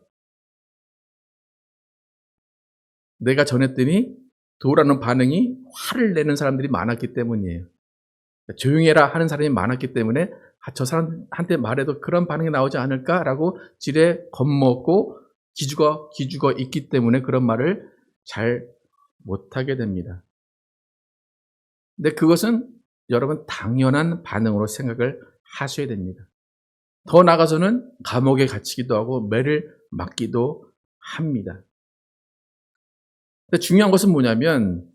내가 전했더니 도라는 반응이 화를 내는 사람들이 많았기 때문이에요. 조용히 해라 하는 사람이 많았기 때문에 저 사람한테 말해도 그런 반응이 나오지 않을까라고 지레 겁먹고 기죽어 있기 때문에 그런 말을 잘 못하게 됩니다. 근데 그것은 여러분 당연한 반응으로 생각을 하셔야 됩니다. 더 나아가서는 감옥에 갇히기도 하고 매를 맞기도 합니다. 근데 중요한 것은 뭐냐면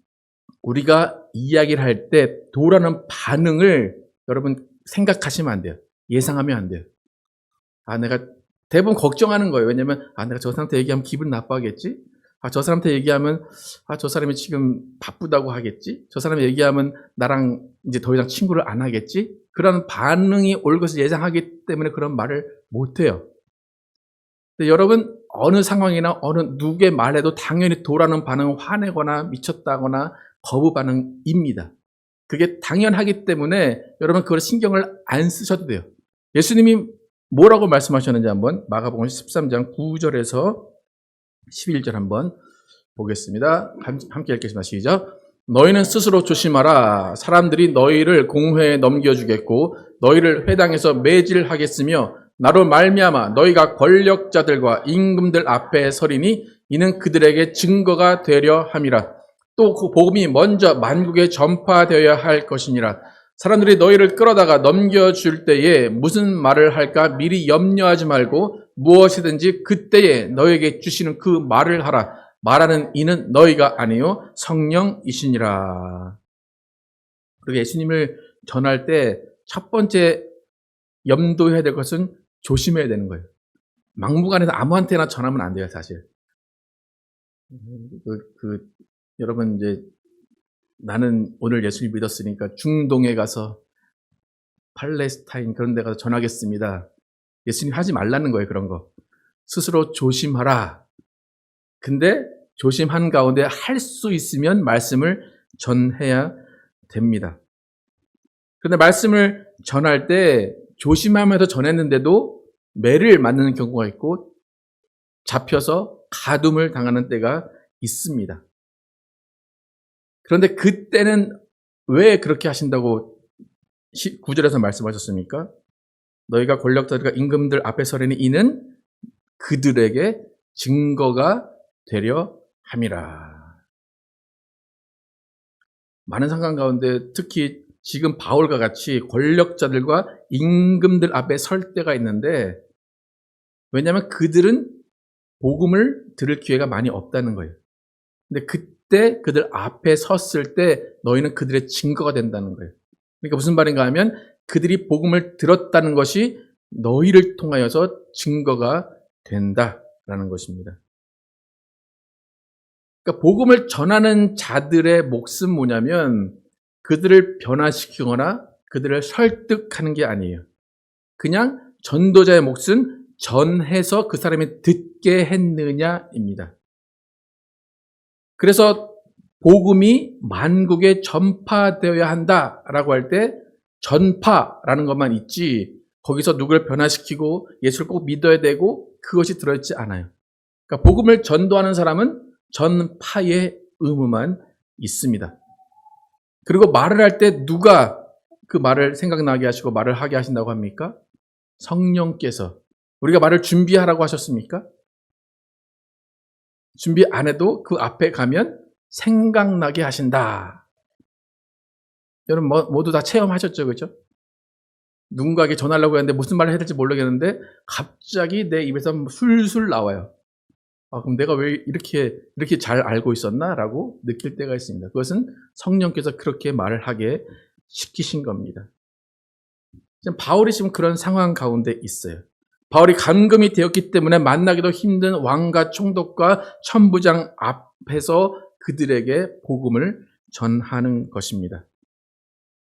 우리가 이야기를 할 때 도라는 반응을 여러분 생각하시면 안 돼요. 예상하면 안 돼요. 내가 대부분 걱정하는 거예요. 왜냐면 내가 저 사람한테 얘기하면 기분 나빠하겠지? 저 사람한테 얘기하면 저 사람이 지금 바쁘다고 하겠지? 저 사람이 얘기하면 나랑 이제 더 이상 친구를 안 하겠지? 그런 반응이 올 것을 예상하기 때문에 그런 말을 못 해요. 근데 여러분 어느 상황이나 어느 누구의 말에도 당연히 도라는 반응은 화내거나 미쳤다거나 거부 반응입니다. 그게 당연하기 때문에 여러분 그걸 신경을 안 쓰셔도 돼요. 예수님이 뭐라고 말씀하셨는지 한번 마가복음 13장 9절에서 11절 한번 보겠습니다. 함께 읽겠습니다. 시작. 너희는 스스로 조심하라. 사람들이 너희를 공회에 넘겨주겠고 너희를 회당에서 매질하겠으며 나로 말미암아 너희가 권력자들과 임금들 앞에 서리니 이는 그들에게 증거가 되려 함이라. 또 그 복음이 먼저 만국에 전파되어야 할 것이니라. 사람들이 너희를 끌어다가 넘겨줄 때에 무슨 말을 할까 미리 염려하지 말고 무엇이든지 그때에 너희에게 주시는 그 말을 하라. 말하는 이는 너희가 아니요 성령이시니라. 그리고 예수님을 전할 때 첫 번째 염두해야 될 것은 조심해야 되는 거예요. 막무가내로 아무한테나 전하면 안 돼요, 사실. 여러분 이제 나는 오늘 예수님 믿었으니까 중동에 가서 팔레스타인 그런 데 가서 전하겠습니다. 예수님 하지 말라는 거예요, 그런 거. 스스로 조심하라. 근데 조심한 가운데 할 수 있으면 말씀을 전해야 됩니다. 그런데 말씀을 전할 때 조심하면서 전했는데도 매를 맞는 경우가 있고 잡혀서 가둠을 당하는 때가 있습니다. 그런데 그때는 왜 그렇게 하신다고 9절에서 말씀하셨습니까? 너희가 권력자들과 임금들 앞에 서려니 이는 그들에게 증거가 되려 함이라. 많은 상황 가운데 특히 지금 바울과 같이 권력자들과 임금들 앞에 설 때가 있는데 왜냐하면 그들은 복음을 들을 기회가 많이 없다는 거예요. 근데 그때 그들 앞에 섰을 때 너희는 그들의 증거가 된다는 거예요. 그러니까 무슨 말인가 하면 그들이 복음을 들었다는 것이 너희를 통하여서 증거가 된다라는 것입니다. 그러니까 복음을 전하는 자들의 몫은 뭐냐면 그들을 변화시키거나 그들을 설득하는 게 아니에요. 그냥 전도자의 몫은 전해서 그 사람이 듣게 했느냐입니다. 그래서 복음이 만국에 전파되어야 한다라고 할 때 전파라는 것만 있지 거기서 누구를 변화시키고 예수를 꼭 믿어야 되고 그것이 들어있지 않아요. 그러니까 복음을 전도하는 사람은 전파의 의무만 있습니다. 그리고 말을 할 때 누가 그 말을 생각나게 하시고 말을 하게 하신다고 합니까? 성령께서 우리가 말을 준비하라고 하셨습니까? 준비 안 해도 그 앞에 가면 생각나게 하신다. 여러분 모두 다 체험하셨죠, 그죠? 누군가에게 전하려고 했는데 무슨 말을 해야 될지 모르겠는데 갑자기 내 입에서 술술 나와요. 그럼 내가 왜 이렇게 잘 알고 있었나? 라고 느낄 때가 있습니다. 그것은 성령께서 그렇게 말을 하게 시키신 겁니다. 지금 바울이 지금 그런 상황 가운데 있어요. 바울이 감금이 되었기 때문에 만나기도 힘든 왕과 총독과 천부장 앞에서 그들에게 복음을 전하는 것입니다.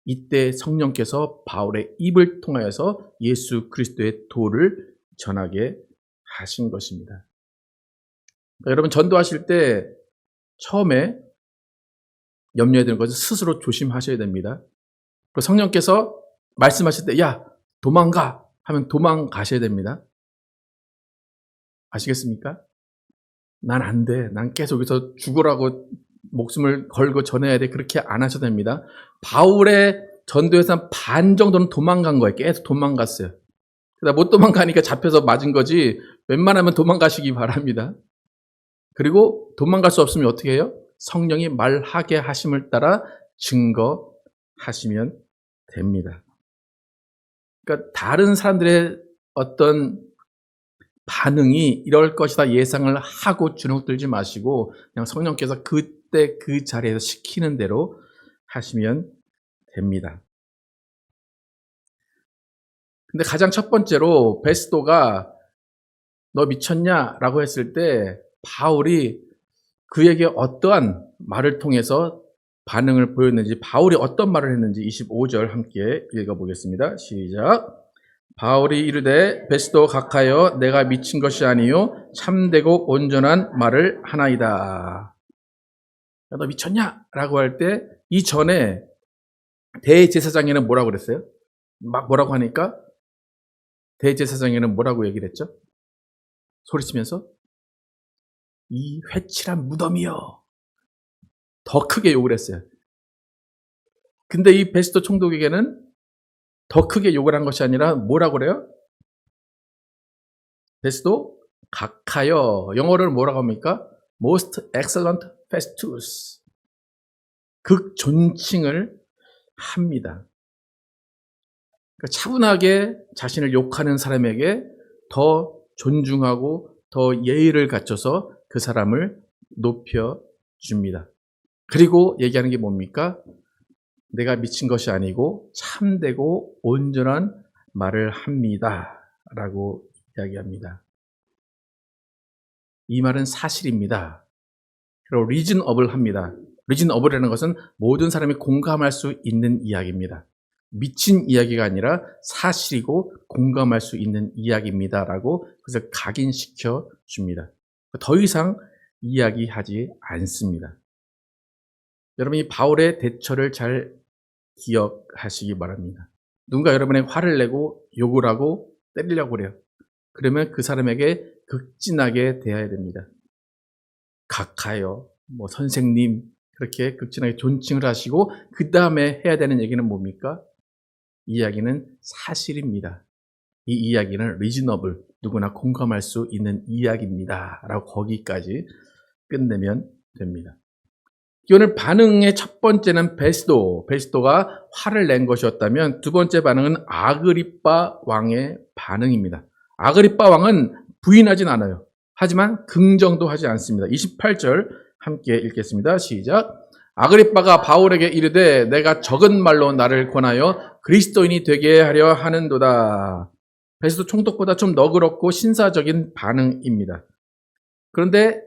이때 성령께서 바울의 입을 통하여서 예수 그리스도의 도를 전하게 하신 것입니다. 여러분 전도하실 때 처음에 염려해야 되는 것은 스스로 조심하셔야 됩니다. 그리고 성령께서 말씀하실 때 야 도망가 하면 도망가셔야 됩니다. 아시겠습니까? 난 안 돼. 난 계속 여기서 죽으라고 목숨을 걸고 전해야 돼. 그렇게 안 하셔도 됩니다. 바울의 전도에서 반 정도는 도망간 거예요. 계속 도망갔어요. 그러다 못 도망가니까 잡혀서 맞은 거지 웬만하면 도망가시기 바랍니다. 그리고 도망갈 수 없으면 어떻게 해요? 성령이 말하게 하심을 따라 증거하시면 됩니다. 그러니까 다른 사람들의 어떤 반응이 이럴 것이다 예상을 하고 주눅들지 마시고 그냥 성령께서 그때 그 자리에서 시키는 대로 하시면 됩니다. 근데 가장 첫 번째로 베스도가 너 미쳤냐? 라고 했을 때 바울이 그에게 어떠한 말을 통해서 반응을 보였는지 바울이 어떤 말을 했는지 25절 함께 읽어보겠습니다. 시작. 바울이 이르되 베스도 각하여 내가 미친 것이 아니요 참되고 온전한 말을 하나이다. 야, 너 미쳤냐? 라고 할 때 이전에 대제사장에는 뭐라고 그랬어요? 막 뭐라고 하니까 대제사장에는 뭐라고 얘기를 했죠? 소리치면서 이 회칠한 무덤이여. 더 크게 욕을 했어요. 근데 이 베스도 총독에게는 더 크게 욕을 한 것이 아니라 뭐라고 그래요? 베스도 각하여. 영어로는 뭐라고 합니까? Most excellent Festus. 극존칭을 합니다. 그러니까 차분하게 자신을 욕하는 사람에게 더 존중하고 더 예의를 갖춰서 그 사람을 높여줍니다. 그리고 얘기하는 게 뭡니까? 내가 미친 것이 아니고 참되고 온전한 말을 합니다. 라고 이야기합니다. 이 말은 사실입니다. 그리고 reasonable을 합니다. reasonable이라는 것은 모든 사람이 공감할 수 있는 이야기입니다. 미친 이야기가 아니라 사실이고 공감할 수 있는 이야기입니다. 라고 그래서 각인시켜 줍니다. 더 이상 이야기하지 않습니다. 여러분이 바울의 대처를 잘 기억하시기 바랍니다. 누군가 여러분에게 화를 내고 욕을 하고 때리려고 그래요. 그러면 그 사람에게 극진하게 대해야 됩니다. 각하여, 선생님 그렇게 극진하게 존칭을 하시고 그 다음에 해야 되는 얘기는 뭡니까? 이 이야기는 사실입니다. 이 이야기는 reasonable, 누구나 공감할 수 있는 이야기입니다. 라고 거기까지 끝내면 됩니다. 오늘 반응의 첫 번째는 베스도가 화를 낸 것이었다면 두 번째 반응은 아그리빠 왕의 반응입니다. 아그리빠 왕은 부인하진 않아요. 하지만 긍정도 하지 않습니다. 28절 함께 읽겠습니다. 시작. 아그리빠가 바울에게 이르되 내가 적은 말로 나를 권하여 그리스도인이 되게 하려 하는도다. 베스도 총독보다 좀 너그럽고 신사적인 반응입니다. 그런데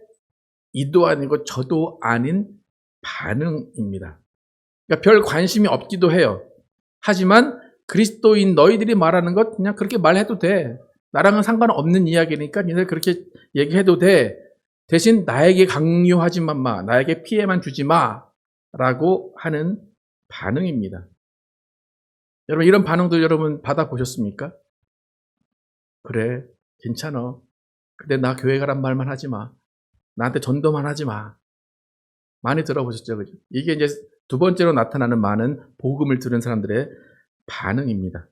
이도 아니고 저도 아닌 반응입니다. 그러니까 별 관심이 없기도 해요. 하지만 그리스도인 너희들이 말하는 것 그냥 그렇게 말해도 돼. 나랑은 상관없는 이야기니까 니들 그렇게 얘기해도 돼. 대신 나에게 강요하지만 마. 나에게 피해만 주지 마. 라고 하는 반응입니다. 여러분 이런 반응도 여러분 받아보셨습니까? 그래 괜찮아. 근데 나 교회 가란 말만 하지 마. 나한테 전도만 하지 마. 많이 들어보셨죠? 그죠? 이게 이제 두 번째로 나타나는 많은 복음을 들은 사람들의 반응입니다.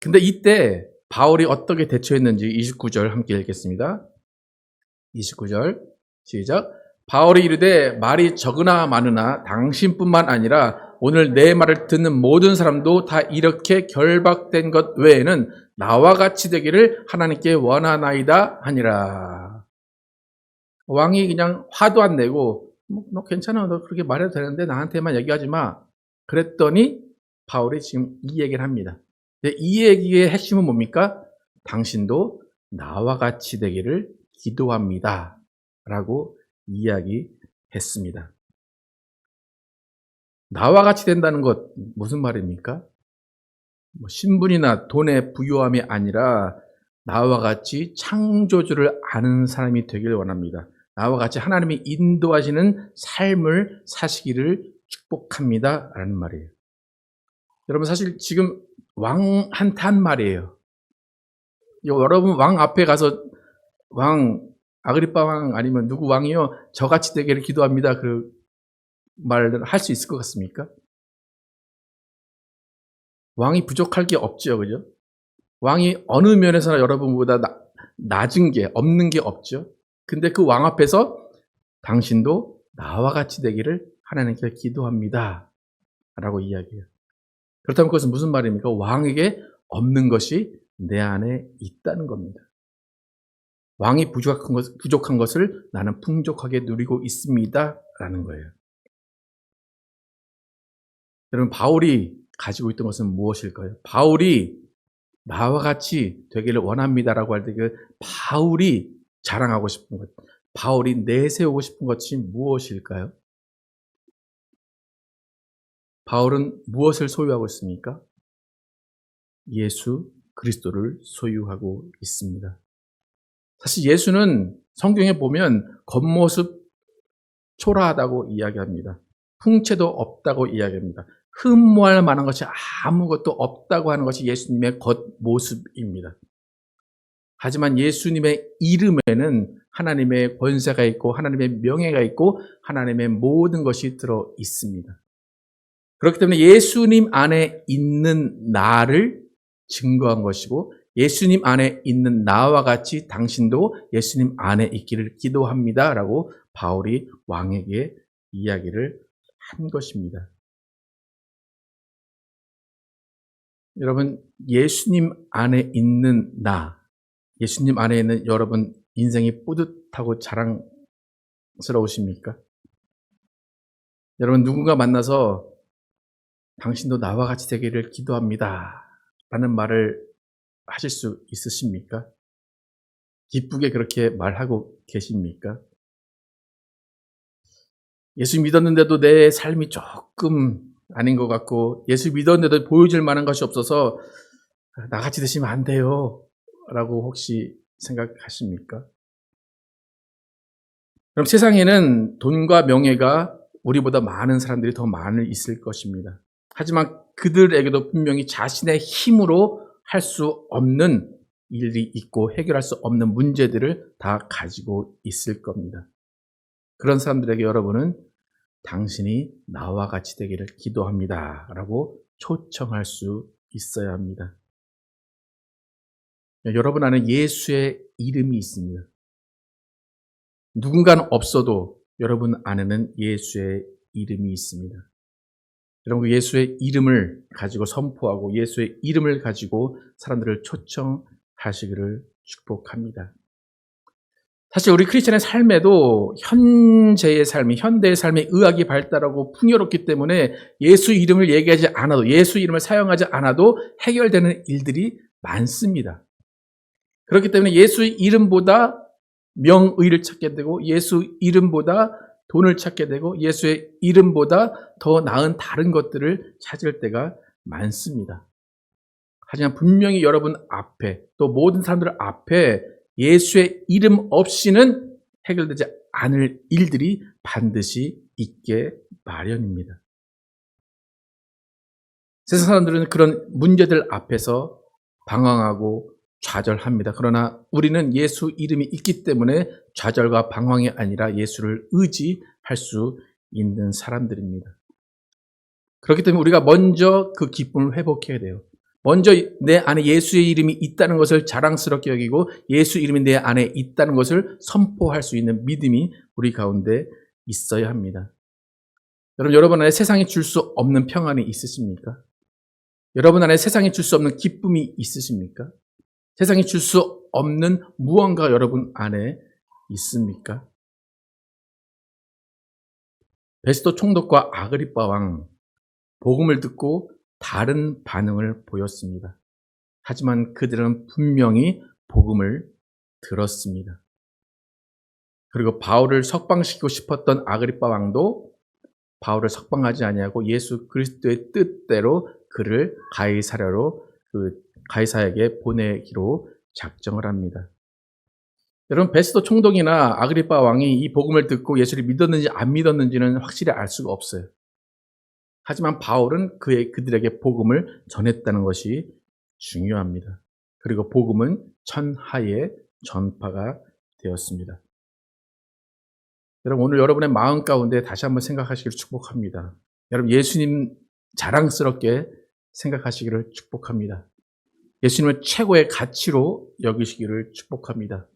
근데 이때 바울이 어떻게 대처했는지 29절 함께 읽겠습니다. 29절 시작. 바울이 이르되 말이 적으나 많으나 당신뿐만 아니라 오늘 내 말을 듣는 모든 사람도 다 이렇게 결박된 것 외에는 나와 같이 되기를 하나님께 원하나이다 하니라. 왕이 그냥 화도 안 내고 너 괜찮아, 너 그렇게 말해도 되는데 나한테만 얘기하지 마. 그랬더니 바울이 지금 이 얘기를 합니다. 이 얘기의 핵심은 뭡니까? 당신도 나와 같이 되기를 기도합니다 라고 이야기했습니다. 나와 같이 된다는 것 무슨 말입니까? 신분이나 돈의 부유함이 아니라 나와 같이 창조주를 아는 사람이 되길 원합니다. 나와 같이 하나님이 인도하시는 삶을 사시기를 축복합니다 라는 말이에요. 여러분, 사실 지금 왕한테 한 말이에요. 여러분 왕 앞에 가서 왕 아그리빠 왕 아니면 누구 왕이요 저같이 되기를 기도합니다 그 말을 할 수 있을 것 같습니까? 왕이 부족할 게 없죠, 그죠? 왕이 어느 면에서나 여러분보다 낮은 게 없는 게 없죠. 근데 그 왕 앞에서 당신도 나와 같이 되기를 하나님께 기도합니다 라고 이야기해요. 그렇다면 그것은 무슨 말입니까? 왕에게 없는 것이 내 안에 있다는 겁니다. 왕이 부족한 것을 나는 풍족하게 누리고 있습니다 라는 거예요. 여러분, 바울이 가지고 있던 것은 무엇일까요? 바울이 나와 같이 되기를 원합니다라고 할 때 그 바울이 자랑하고 싶은 것, 바울이 내세우고 싶은 것이 무엇일까요? 바울은 무엇을 소유하고 있습니까? 예수 그리스도를 소유하고 있습니다. 사실 예수는 성경에 보면 겉모습 초라하다고 이야기합니다. 풍채도 없다고 이야기합니다. 흠모할 만한 것이 아무것도 없다고 하는 것이 예수님의 겉모습입니다. 하지만 예수님의 이름에는 하나님의 권세가 있고 하나님의 명예가 있고 하나님의 모든 것이 들어 있습니다. 그렇기 때문에 예수님 안에 있는 나를 증거한 것이고 예수님 안에 있는 나와 같이 당신도 예수님 안에 있기를 기도합니다 라고 바울이 왕에게 이야기를 한 것입니다. 여러분, 예수님 안에 있는 나, 예수님 안에 있는 여러분 인생이 뿌듯하고 자랑스러우십니까? 여러분, 누군가 만나서 당신도 나와 같이 되기를 기도합니다 라는 말을 하실 수 있으십니까? 기쁘게 그렇게 말하고 계십니까? 예수 믿었는데도 내 삶이 조금 아닌 것 같고 예수 믿었는데도 보여줄 만한 것이 없어서 나같이 되시면 안 돼요 라고 혹시 생각하십니까? 그럼 세상에는 돈과 명예가 우리보다 많은 사람들이 더 많이 있을 것입니다. 하지만 그들에게도 분명히 자신의 힘으로 할 수 없는 일이 있고 해결할 수 없는 문제들을 다 가지고 있을 겁니다. 그런 사람들에게 여러분은 당신이 나와 같이 되기를 기도합니다 라고 초청할 수 있어야 합니다. 여러분 안에 예수의 이름이 있습니다. 누군가는 없어도 여러분 안에는 예수의 이름이 있습니다. 여러분, 예수의 이름을 가지고 선포하고 예수의 이름을 가지고 사람들을 초청하시기를 축복합니다. 사실 우리 크리스천의 삶에도 현재의 삶이, 현대의 삶이 의학이 발달하고 풍요롭기 때문에 예수 이름을 얘기하지 않아도, 예수 이름을 사용하지 않아도 해결되는 일들이 많습니다. 그렇기 때문에 예수 이름보다 명의를 찾게 되고 예수 이름보다 돈을 찾게 되고 예수의 이름보다 더 나은 다른 것들을 찾을 때가 많습니다. 하지만 분명히 여러분 앞에 또 모든 사람들 앞에 예수의 이름 없이는 해결되지 않을 일들이 반드시 있게 마련입니다. 세상 사람들은 그런 문제들 앞에서 방황하고 좌절합니다. 그러나 우리는 예수 이름이 있기 때문에 좌절과 방황이 아니라 예수를 의지할 수 있는 사람들입니다. 그렇기 때문에 우리가 먼저 그 기쁨을 회복해야 돼요. 먼저 내 안에 예수의 이름이 있다는 것을 자랑스럽게 여기고 예수 이름이 내 안에 있다는 것을 선포할 수 있는 믿음이 우리 가운데 있어야 합니다. 여러분 안에 세상이 줄 수 없는 평안이 있으십니까? 여러분 안에 세상이 줄 수 없는 기쁨이 있으십니까? 세상이 줄 수 없는 무언가 여러분 안에 있습니까? 베스도 총독과 아그리빠 왕, 복음을 듣고 다른 반응을 보였습니다. 하지만 그들은 분명히 복음을 들었습니다. 그리고 바울을 석방시키고 싶었던 아그리빠 왕도 바울을 석방하지 아니하고 예수 그리스도의 뜻대로 그를 가이사에게 보내기로 작정을 합니다. 여러분, 베스도 총독이나 아그리빠 왕이 이 복음을 듣고 예수를 믿었는지 안 믿었는지는 확실히 알 수가 없어요. 하지만 바울은 그들에게 복음을 전했다는 것이 중요합니다. 그리고 복음은 천하에 전파가 되었습니다. 여러분, 오늘 여러분의 마음 가운데 다시 한번 생각하시기를 축복합니다. 여러분, 예수님 자랑스럽게 생각하시기를 축복합니다. 예수님을 최고의 가치로 여기시기를 축복합니다.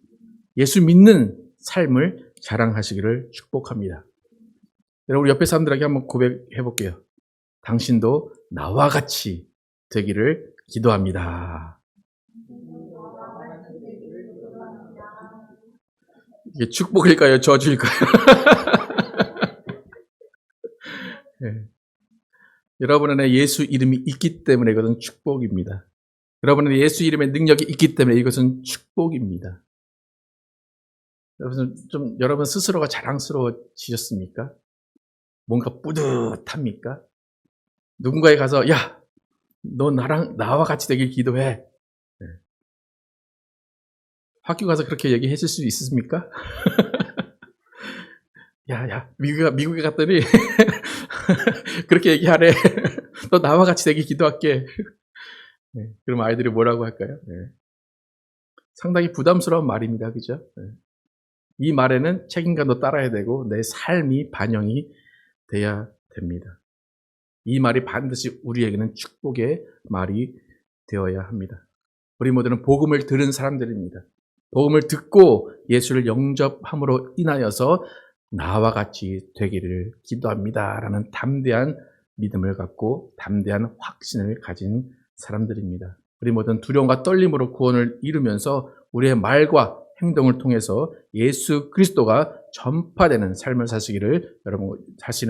예수 믿는 삶을 자랑하시기를 축복합니다. 여러분, 우리 옆에 사람들에게 한번 고백해 볼게요. 당신도 나와 같이 되기를 기도합니다. 이게 축복일까요? 저주일까요? 네. 여러분 안에 예수 이름이 있기 때문에 이것은 축복입니다. 여러분 안에 예수 이름의 능력이 있기 때문에 이것은 축복입니다. 여러분 스스로가 자랑스러워지셨습니까? 뭔가 뿌듯합니까? 누군가에 가서 야, 너 나와 같이 되길 기도해. 네. 학교 가서 그렇게 얘기하실 수 있습니까? 야, 미국에 갔더니 그렇게 얘기하래. 너 나와 같이 되길 기도할게. 네. 그럼 아이들이 뭐라고 할까요? 네. 상당히 부담스러운 말입니다. 그죠? 네. 이 말에는 책임감도 따라야 되고 내 삶이 반영이 돼야 됩니다. 이 말이 반드시 우리에게는 축복의 말이 되어야 합니다. 우리 모두는 복음을 들은 사람들입니다. 복음을 듣고 예수를 영접함으로 인하여서 나와 같이 되기를 기도합니다. 라는 담대한 믿음을 갖고 담대한 확신을 가진 사람들입니다. 우리 모두는 두려움과 떨림으로 구원을 이루면서 우리의 말과 행동을 통해서 예수 그리스도가 전파되는 삶을 사시는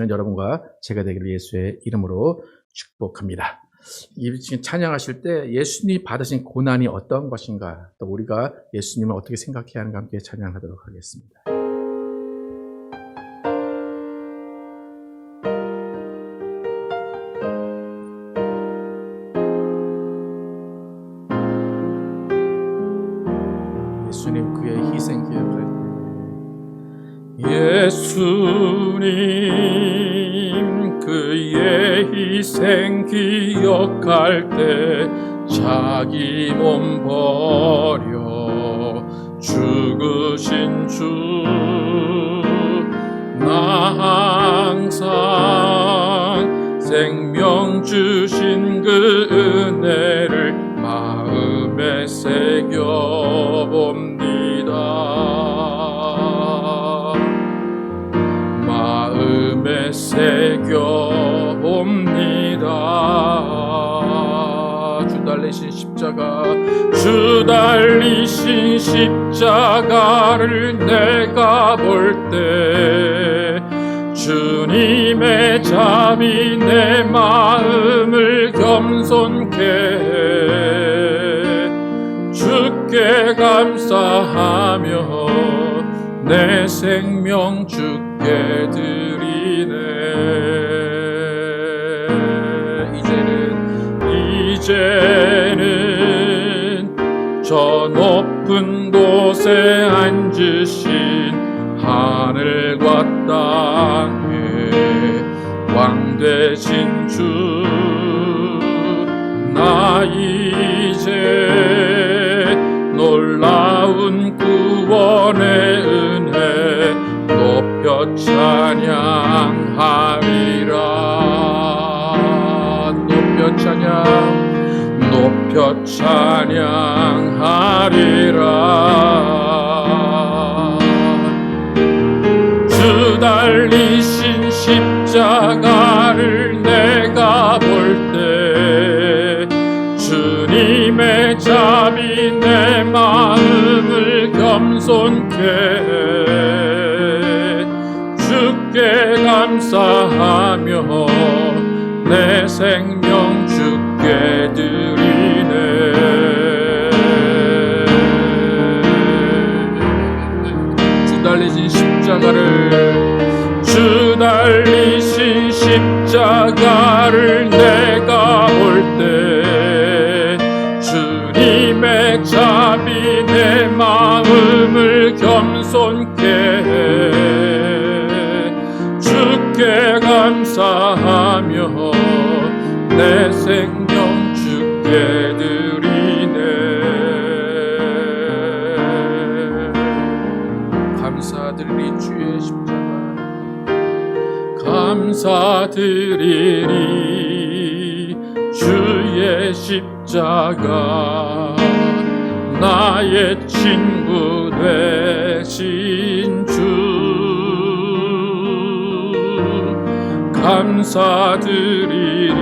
여러분과 제가 되기를 예수의 이름으로 축복합니다. 지금 찬양하실 때 예수님이 받으신 고난이 어떤 것인가, 또 우리가 예수님을 어떻게 생각해야 하는가 함께 찬양하도록 하겠습니다. 예수님 그의 희생 기억할 때 예수님 그의 희생 기억할 때 자기 몸 버려 죽으신 주 나 항상 생명 주신 그 은혜를 마음에 새겨봅니다. 마음에 새겨봅니다. 주 달리신 십자가를 내가 볼 때 주님의 잠이 내 마음을 겸손케 해 주께 감사하며 내 생명 주께 드리네. 이제는 저 높은 곳에 앉으신 하늘과 땅의 왕 되신 주 나 이제 놀라운 구원의 은혜 높여 찬양하리라. 높여 찬양 높여 찬양하리라. 주 달리신 십자가를 내가 볼 때 주님의 자비 내 마음을 겸손케 해. 주께 감사하며 내 생명 주께 드리네. 주 달리신 십자가를 내가 볼 때 주님의 자비 내 마음을 겸손케 해. 주께 감사하며 내 생명 주께 드리네. 감사드리리 주의 십자가, 감사드리리 주의 십자가, 나의 친구 되신 주. 감사드리리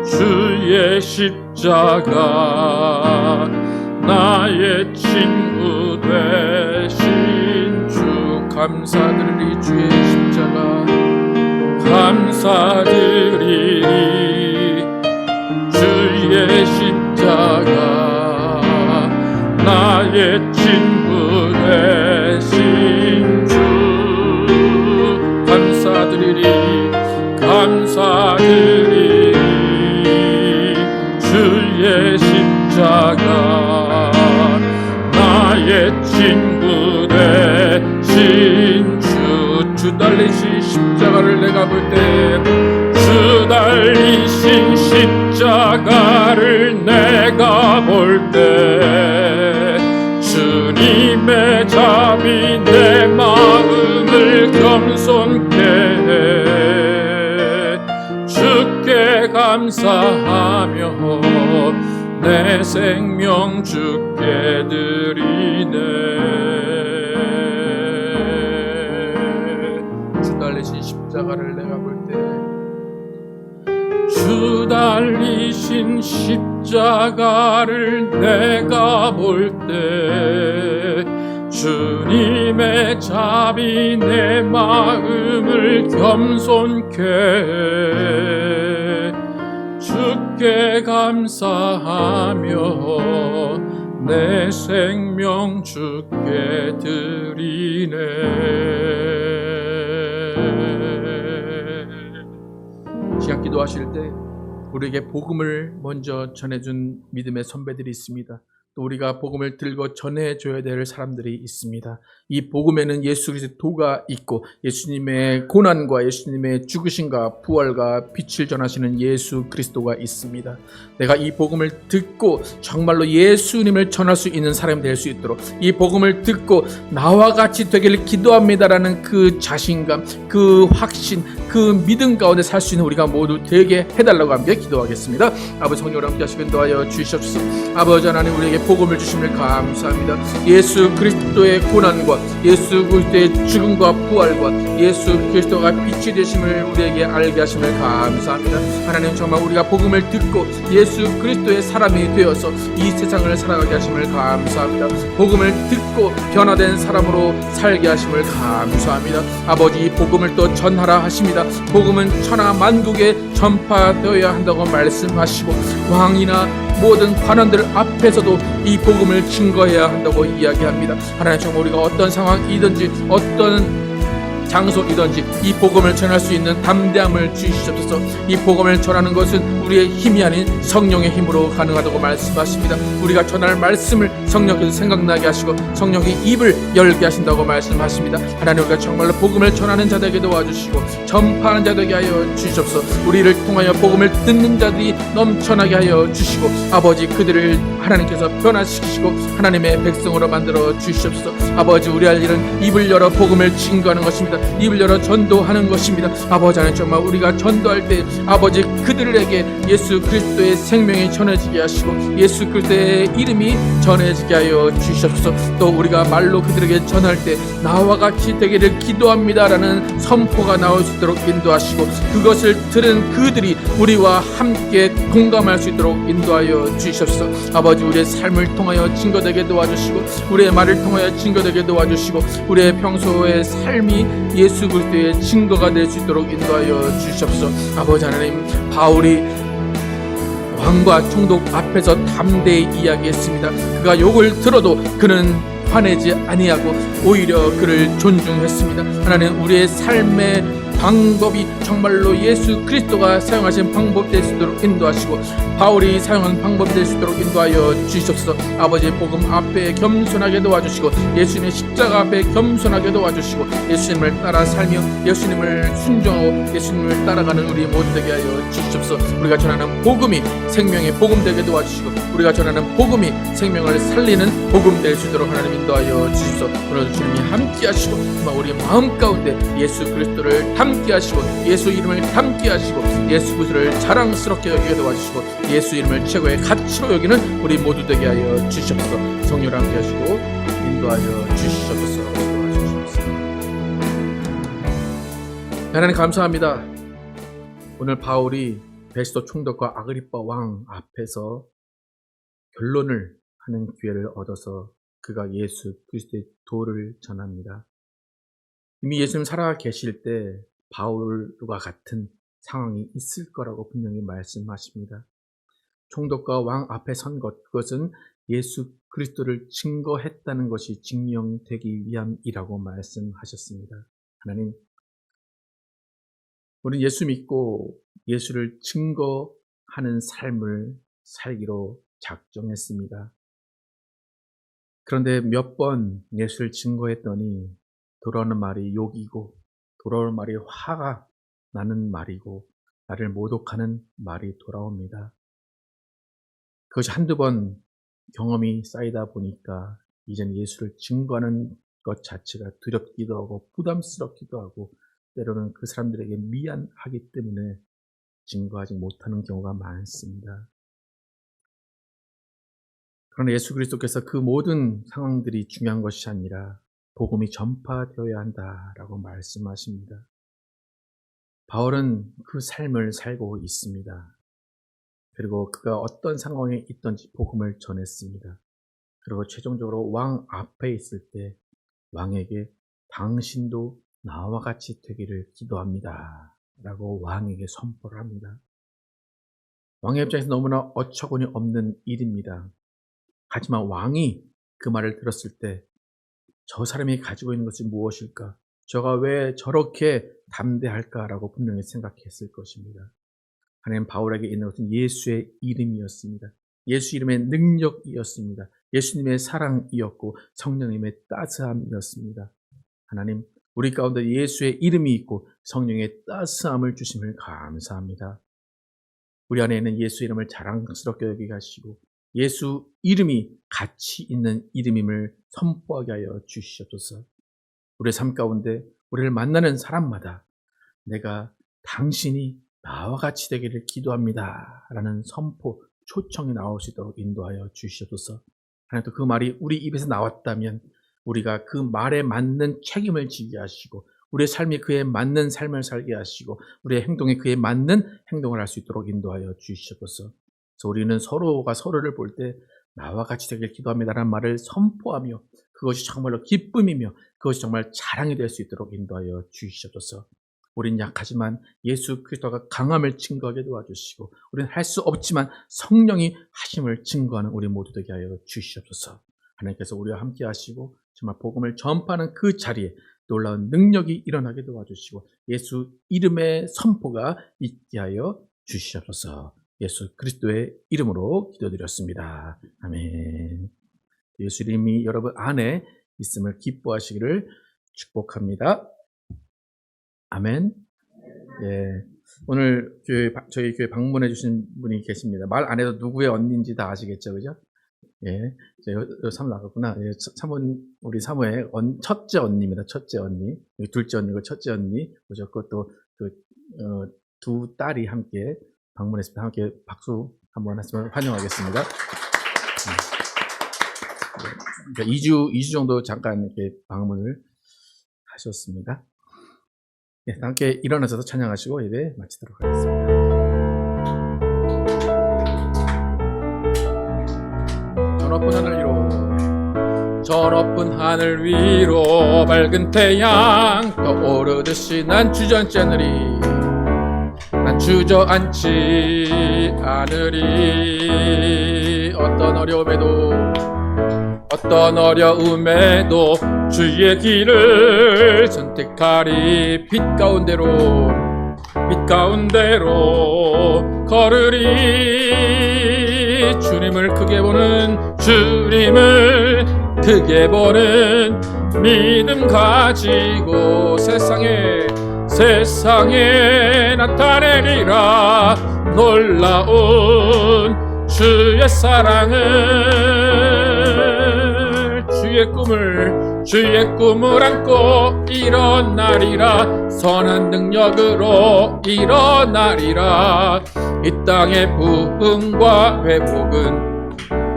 주의 십자가, 나의 친구 되신 주. 감사드리리 주의 십자가, 감사드리리 주의 십자가, 나의 친구 되신 주. 감사드리리 주의 십자가, 나의 친구 되신 주. 주 달리신 십자가를 내가 볼 때 주 달리신 십자가를 내가 볼 때 주님의 자비 내 마음을 겸손케 해. 주께 감사하며 내 생명 주께 드리네. 주 달리신 십자가를 내가 볼 때 주 달리신 십자가를 내가 볼 때 주님의 자비 내 마음을 겸손케 해. 주께 감사하며 내 생명 주께 드리네. 시간 기도하실 때 우리에게 복음을 먼저 전해준 믿음의 선배들이 있습니다. 또 우리가 복음을 들고 전해줘야 될 사람들이 있습니다. 이 복음에는 예수 그리스도가 있고 예수님의 고난과 예수님의 죽으심과 부활과 빛을 전하시는 예수 그리스도가 있습니다. 내가 이 복음을 듣고 정말로 예수님을 전할 수 있는 사람이 될 수 있도록 이 복음을 듣고 나와 같이 되기를 기도합니다라는 그 자신감, 그 확신, 그 믿음 가운데 살 수 있는 우리가 모두 되게 해달라고 함께 기도하겠습니다. 아버지 성령으로 함께 하시고 인도하여 주시옵소서. 아버지 하나님 우리에게 복음을 주심을 감사합니다. 예수 그리스도의 고난과 예수 그리스도의 죽음과 부활과 예수 그리스도가 빛이 되심을 우리에게 알게 하심을 감사합니다. 하나님 정말 우리가 복음을 듣고 예수 그리스도의 사람이 되어서 이 세상을 살아가게 하심을 감사합니다. 복음을 듣고 변화된 사람으로 살게 하심을 감사합니다. 아버지 이 복음을 또 전하라 하십니다. 복음은 천하 만국에 전파되어야 한다고 말씀하시고 왕이나 모든 관원들 앞에서도 이 복음을 증거해야 한다고 이야기합니다. 하나님 정말 우리가 어떤 상황이든지 어떤 장소이든지 이 복음을 전할 수 있는 담대함을 주시옵소서. 이 복음을 전하는 것은 우리의 힘이 아닌 성령의 힘으로 가능하다고 말씀하십니다. 우리가 전할 말씀을 성령께서 생각나게 하시고 성령의 입을 열게 하신다고 말씀하십니다. 하나님 우리가 정말로 복음을 전하는 자들에게 도와주시고 전파하는 자들에게 하여 주시옵소서. 우리를 통하여 복음을 듣는 자들이 넘쳐나게 하여 주시고 아버지 그들을 하나님께서 변화시키시고 하나님의 백성으로 만들어 주시옵소서. 아버지 우리 할 일은 입을 열어 복음을 증거하는 것입니다. 입을 열어 전도하는 것입니다. 아버지 하나님, 정말 우리가 전도할 때 아버지 그들에게 예수 그리스도의 생명이 전해지게 하시고 예수 그리스도의 이름이 전해지게 하여 주시옵소서. 또 우리가 말로 그들에게 전할 때 나와 같이 되기를 기도합니다라는 선포가 나올 수 있도록 인도하시고 그것을 들은 그들이 우리와 함께 공감할 수 있도록 인도하여 주시옵소서. 아버지, 우리의 삶을 통하여 증거되게 도와주시고 우리의 말을 통하여 증거되게 도와주시고 우리의 평소의 삶이 예수 그리스도의 증거가 될 수 있도록 인도하여 주시옵소서. 아버지 하나님, 바울이 왕과 총독 앞에서 담대히 이야기했습니다. 그가 욕을 들어도 그는 화내지 아니하고 오히려 그를 존중했습니다. 하나님, 우리의 삶의 방법이 정말로 예수 그리스도가 사용하신 방법 될 수 있도록 인도하시고 바울이 사용한 방법 될 수 있도록 인도하여 주시옵소서. 아버지, 복음 앞에 겸손하게 도와주시고 예수님의 십자가 앞에 겸손하게 도와주시고 예수님을 따라 살며 예수님을 순종하고 예수님을 따라가는 우리 모두 되게 하여 주시옵소서. 우리가 전하는 복음이 생명의 복음 되게 도와주시고 우리가 전하는 복음이 생명을 살리는 복음 될 수 있도록 하나님 인도하여 주시옵소서. 오늘 주님이 함께 하시고 우리 마음 가운데 예수 그리스도를 함께 하시고 예수 이름을 함께 하시고 예수 그리스도를 자랑스럽게 여기게 도와주시고 예수 이름을 최고의 가치로 여기는 우리 모두 되게 하여 주시옵소서. 성령을 함께 하시고 인도하여 주시옵소서. 하나님 감사합니다. 오늘 바울이 베스도 총독과 아그리빠 왕 앞에서 결론을 하는 기회를 얻어서 그가 예수 그리스도의 도를 전합니다. 이미 예수님 살아 계실 때 바울과 같은 상황이 있을 거라고 분명히 말씀하십니다. 총독과 왕 앞에 선 것, 그것은 예수 그리스도를 증거했다는 것이 증명되기 위함이라고 말씀하셨습니다. 하나님, 우리는 예수 믿고 예수를 증거하는 삶을 살기로 작정했습니다. 그런데 몇 번 예수를 증거했더니 돌아오는 말이 욕이고 돌아오는 말이 화가 나는 말이고 나를 모독하는 말이 돌아옵니다. 그것이 한두 번 경험이 쌓이다 보니까 이젠 예수를 증거하는 것 자체가 두렵기도 하고 부담스럽기도 하고 때로는 그 사람들에게 미안하기 때문에 증거하지 못하는 경우가 많습니다. 그러나 예수 그리스도께서 그 모든 상황들이 중요한 것이 아니라 복음이 전파되어야 한다라고 말씀하십니다. 바울은 그 삶을 살고 있습니다. 그리고 그가 어떤 상황에 있든지 복음을 전했습니다. 그리고 최종적으로 왕 앞에 있을 때 왕에게 당신도 나와 같이 되기를 기도합니다 라고 왕에게 선포를 합니다. 왕의 입장에서 너무나 어처구니 없는 일입니다. 하지만 왕이 그 말을 들었을 때 저 사람이 가지고 있는 것이 무엇일까? 저가 왜 저렇게 담대할까라고 분명히 생각했을 것입니다. 하나님, 바울에게 있는 것은 예수의 이름이었습니다. 예수 이름의 능력이었습니다. 예수님의 사랑이었고 성령님의 따스함이었습니다. 하나님, 우리 가운데 예수의 이름이 있고 성령의 따스함을 주심을 감사합니다. 우리 안에 있는 예수 이름을 자랑스럽게 여기게 하시고 예수 이름이 가치 있는 이름임을 선포하게 하여 주시옵소서. 우리의 삶 가운데 우리를 만나는 사람마다 내가 당신이 나와 같이 되기를 기도합니다 라는 선포, 초청이 나올 수 있도록 인도하여 주시옵소서. 하나님, 또 그 말이 우리 입에서 나왔다면 우리가 그 말에 맞는 책임을 지게 하시고 우리의 삶이 그에 맞는 삶을 살게 하시고 우리의 행동이 그에 맞는 행동을 할 수 있도록 인도하여 주시옵소서. 그래서 우리는 서로가 서로를 볼 때 나와 같이 되길 기도합니다라는 말을 선포하며 그것이 정말로 기쁨이며 그것이 정말 자랑이 될 수 있도록 인도하여 주시옵소서. 우린 약하지만 예수 그리스도가 강함을 증거하게 도와주시고 우리는 할 수 없지만 성령이 하심을 증거하는 우리 모두 되게 하여 주시옵소서. 하나님께서 우리와 함께 하시고 정말 복음을 전파하는 그 자리에 놀라운 능력이 일어나게 도와주시고 예수 이름의 선포가 있게 하여 주시옵소서. 예수 그리스도의 이름으로 기도드렸습니다. 아멘. 예수 이름이 여러분 안에 있음을 기뻐하시기를 축복합니다. 아멘. 예. 오늘 저희 교회 방문해 주신 분이 계십니다. 말 안 해도 누구의 언니인지 다 아시겠죠, 그죠? 예, 사모 나갔구나. 예, 우리 사모의 첫째 언니입니다. 첫째 언니, 둘째 언니고 첫째 언니 오셨고 또 두 딸이 함께 방문했습니다. 함께 박수 한번 했으면 환영하겠습니다. 그러니까 2주 정도 잠깐 이렇게 방문을 하셨습니다. 예, 함께 일어나셔서 찬양하시고 예배 마치도록 하겠습니다. 저 높은 하늘 위로 밝은 태양 떠오르듯이 난 주저앉지 않으리. 어떤 어려움에도 주의 길을 선택하리. 빛 가운데로 걸으리. 주님을 크게 보는 믿음 가지고 세상에 나타내리라. 놀라운 주의 사랑을. 주의 꿈을 안고 일어나리라. 선한 능력으로 일어나리라. 이 땅의 부흥과 회복은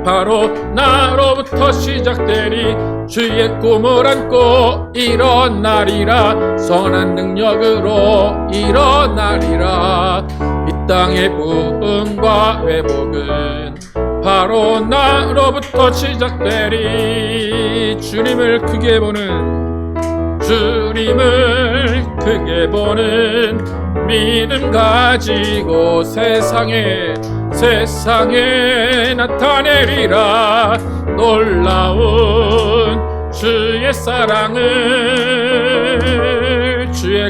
바로 나로부터 시작되리. 주의 꿈을 안고 일어나리라. 선한 능력으로 일어나리라. 이 땅의 부흥과 회복은 바로 나로부터 시작되리. 주님을 크게 보는 믿음 가지고 세상에 나타내리라. 놀라운 주의 사랑을. 주의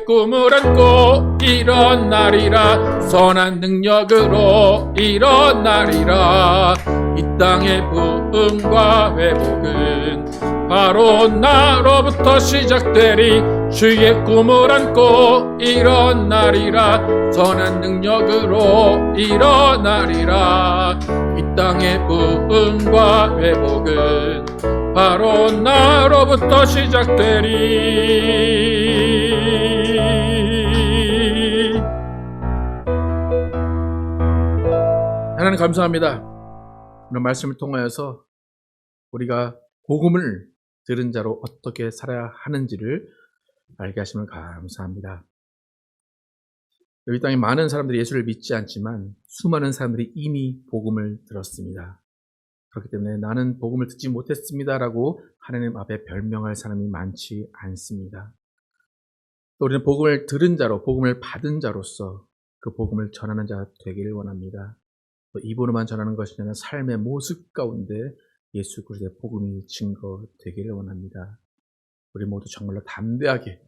꿈을 안고 일어나리라. 선한 능력으로 일어나리라. 이 땅의 부흥과 회복은 바로 나로부터 시작되리. 주의 꿈을 안고 일어나리라. 선한 능력으로 일어나리라. 이 땅의 부흥과 회복은 바로 나로부터 시작되리. 하나님 감사합니다. 오늘 말씀을 통하여서 우리가 복음을 들은 자로 어떻게 살아야 하는지를 알게 하시면 감사합니다. 이 땅에 많은 사람들이 예수를 믿지 않지만 수많은 사람들이 이미 복음을 들었습니다. 그렇기 때문에 나는 복음을 듣지 못했습니다라고 하나님 앞에 별명할 사람이 많지 않습니다. 또 우리는 복음을 들은 자로, 복음을 받은 자로서 그 복음을 전하는 자 되기를 원합니다. 또 입으로만 전하는 것이 아니라 삶의 모습 가운데 예수 그리스도의 복음이 증거되기를 원합니다. 우리 모두 정말로 담대하게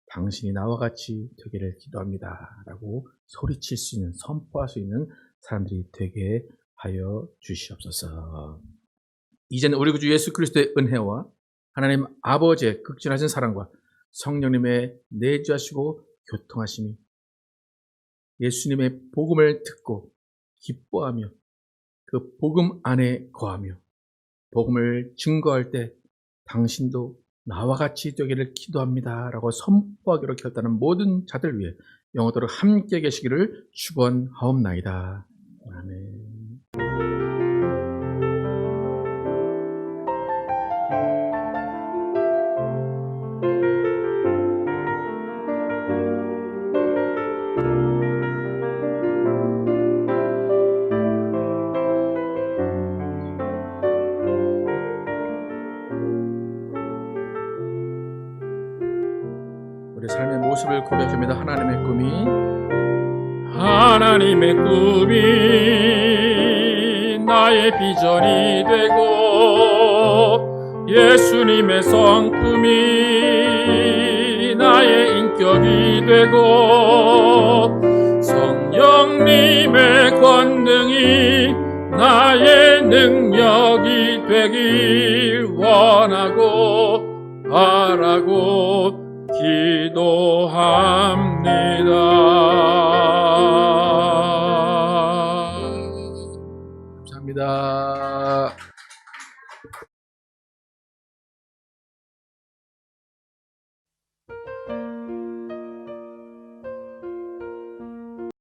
당신이 나와 같이 되기를 기도합니다 라고 소리칠 수 있는, 선포할 수 있는 사람들이 되게 하여 주시옵소서. 이제는 우리 구주 예수 그리스도의 은혜와 하나님 아버지의 극진하신 사랑과 성령님의 내주하시고 교통하심이 예수님의 복음을 듣고 기뻐하며 그 복음 안에 거하며 복음을 증거할 때 당신도 나와 같이 되기를 기도합니다 라고 선포하기로 결단한 모든 자들 위해 영원토록 함께 계시기를 축원하옵나이다. 아멘. 우리 삶의 모습을 고백합니다. 하나님의 꿈이 나의 비전이 되고 예수님의 성품이 나의 인격이 되고 성령님의 권능이 나의 능력이 되길 원하고 바라고 기도합니다.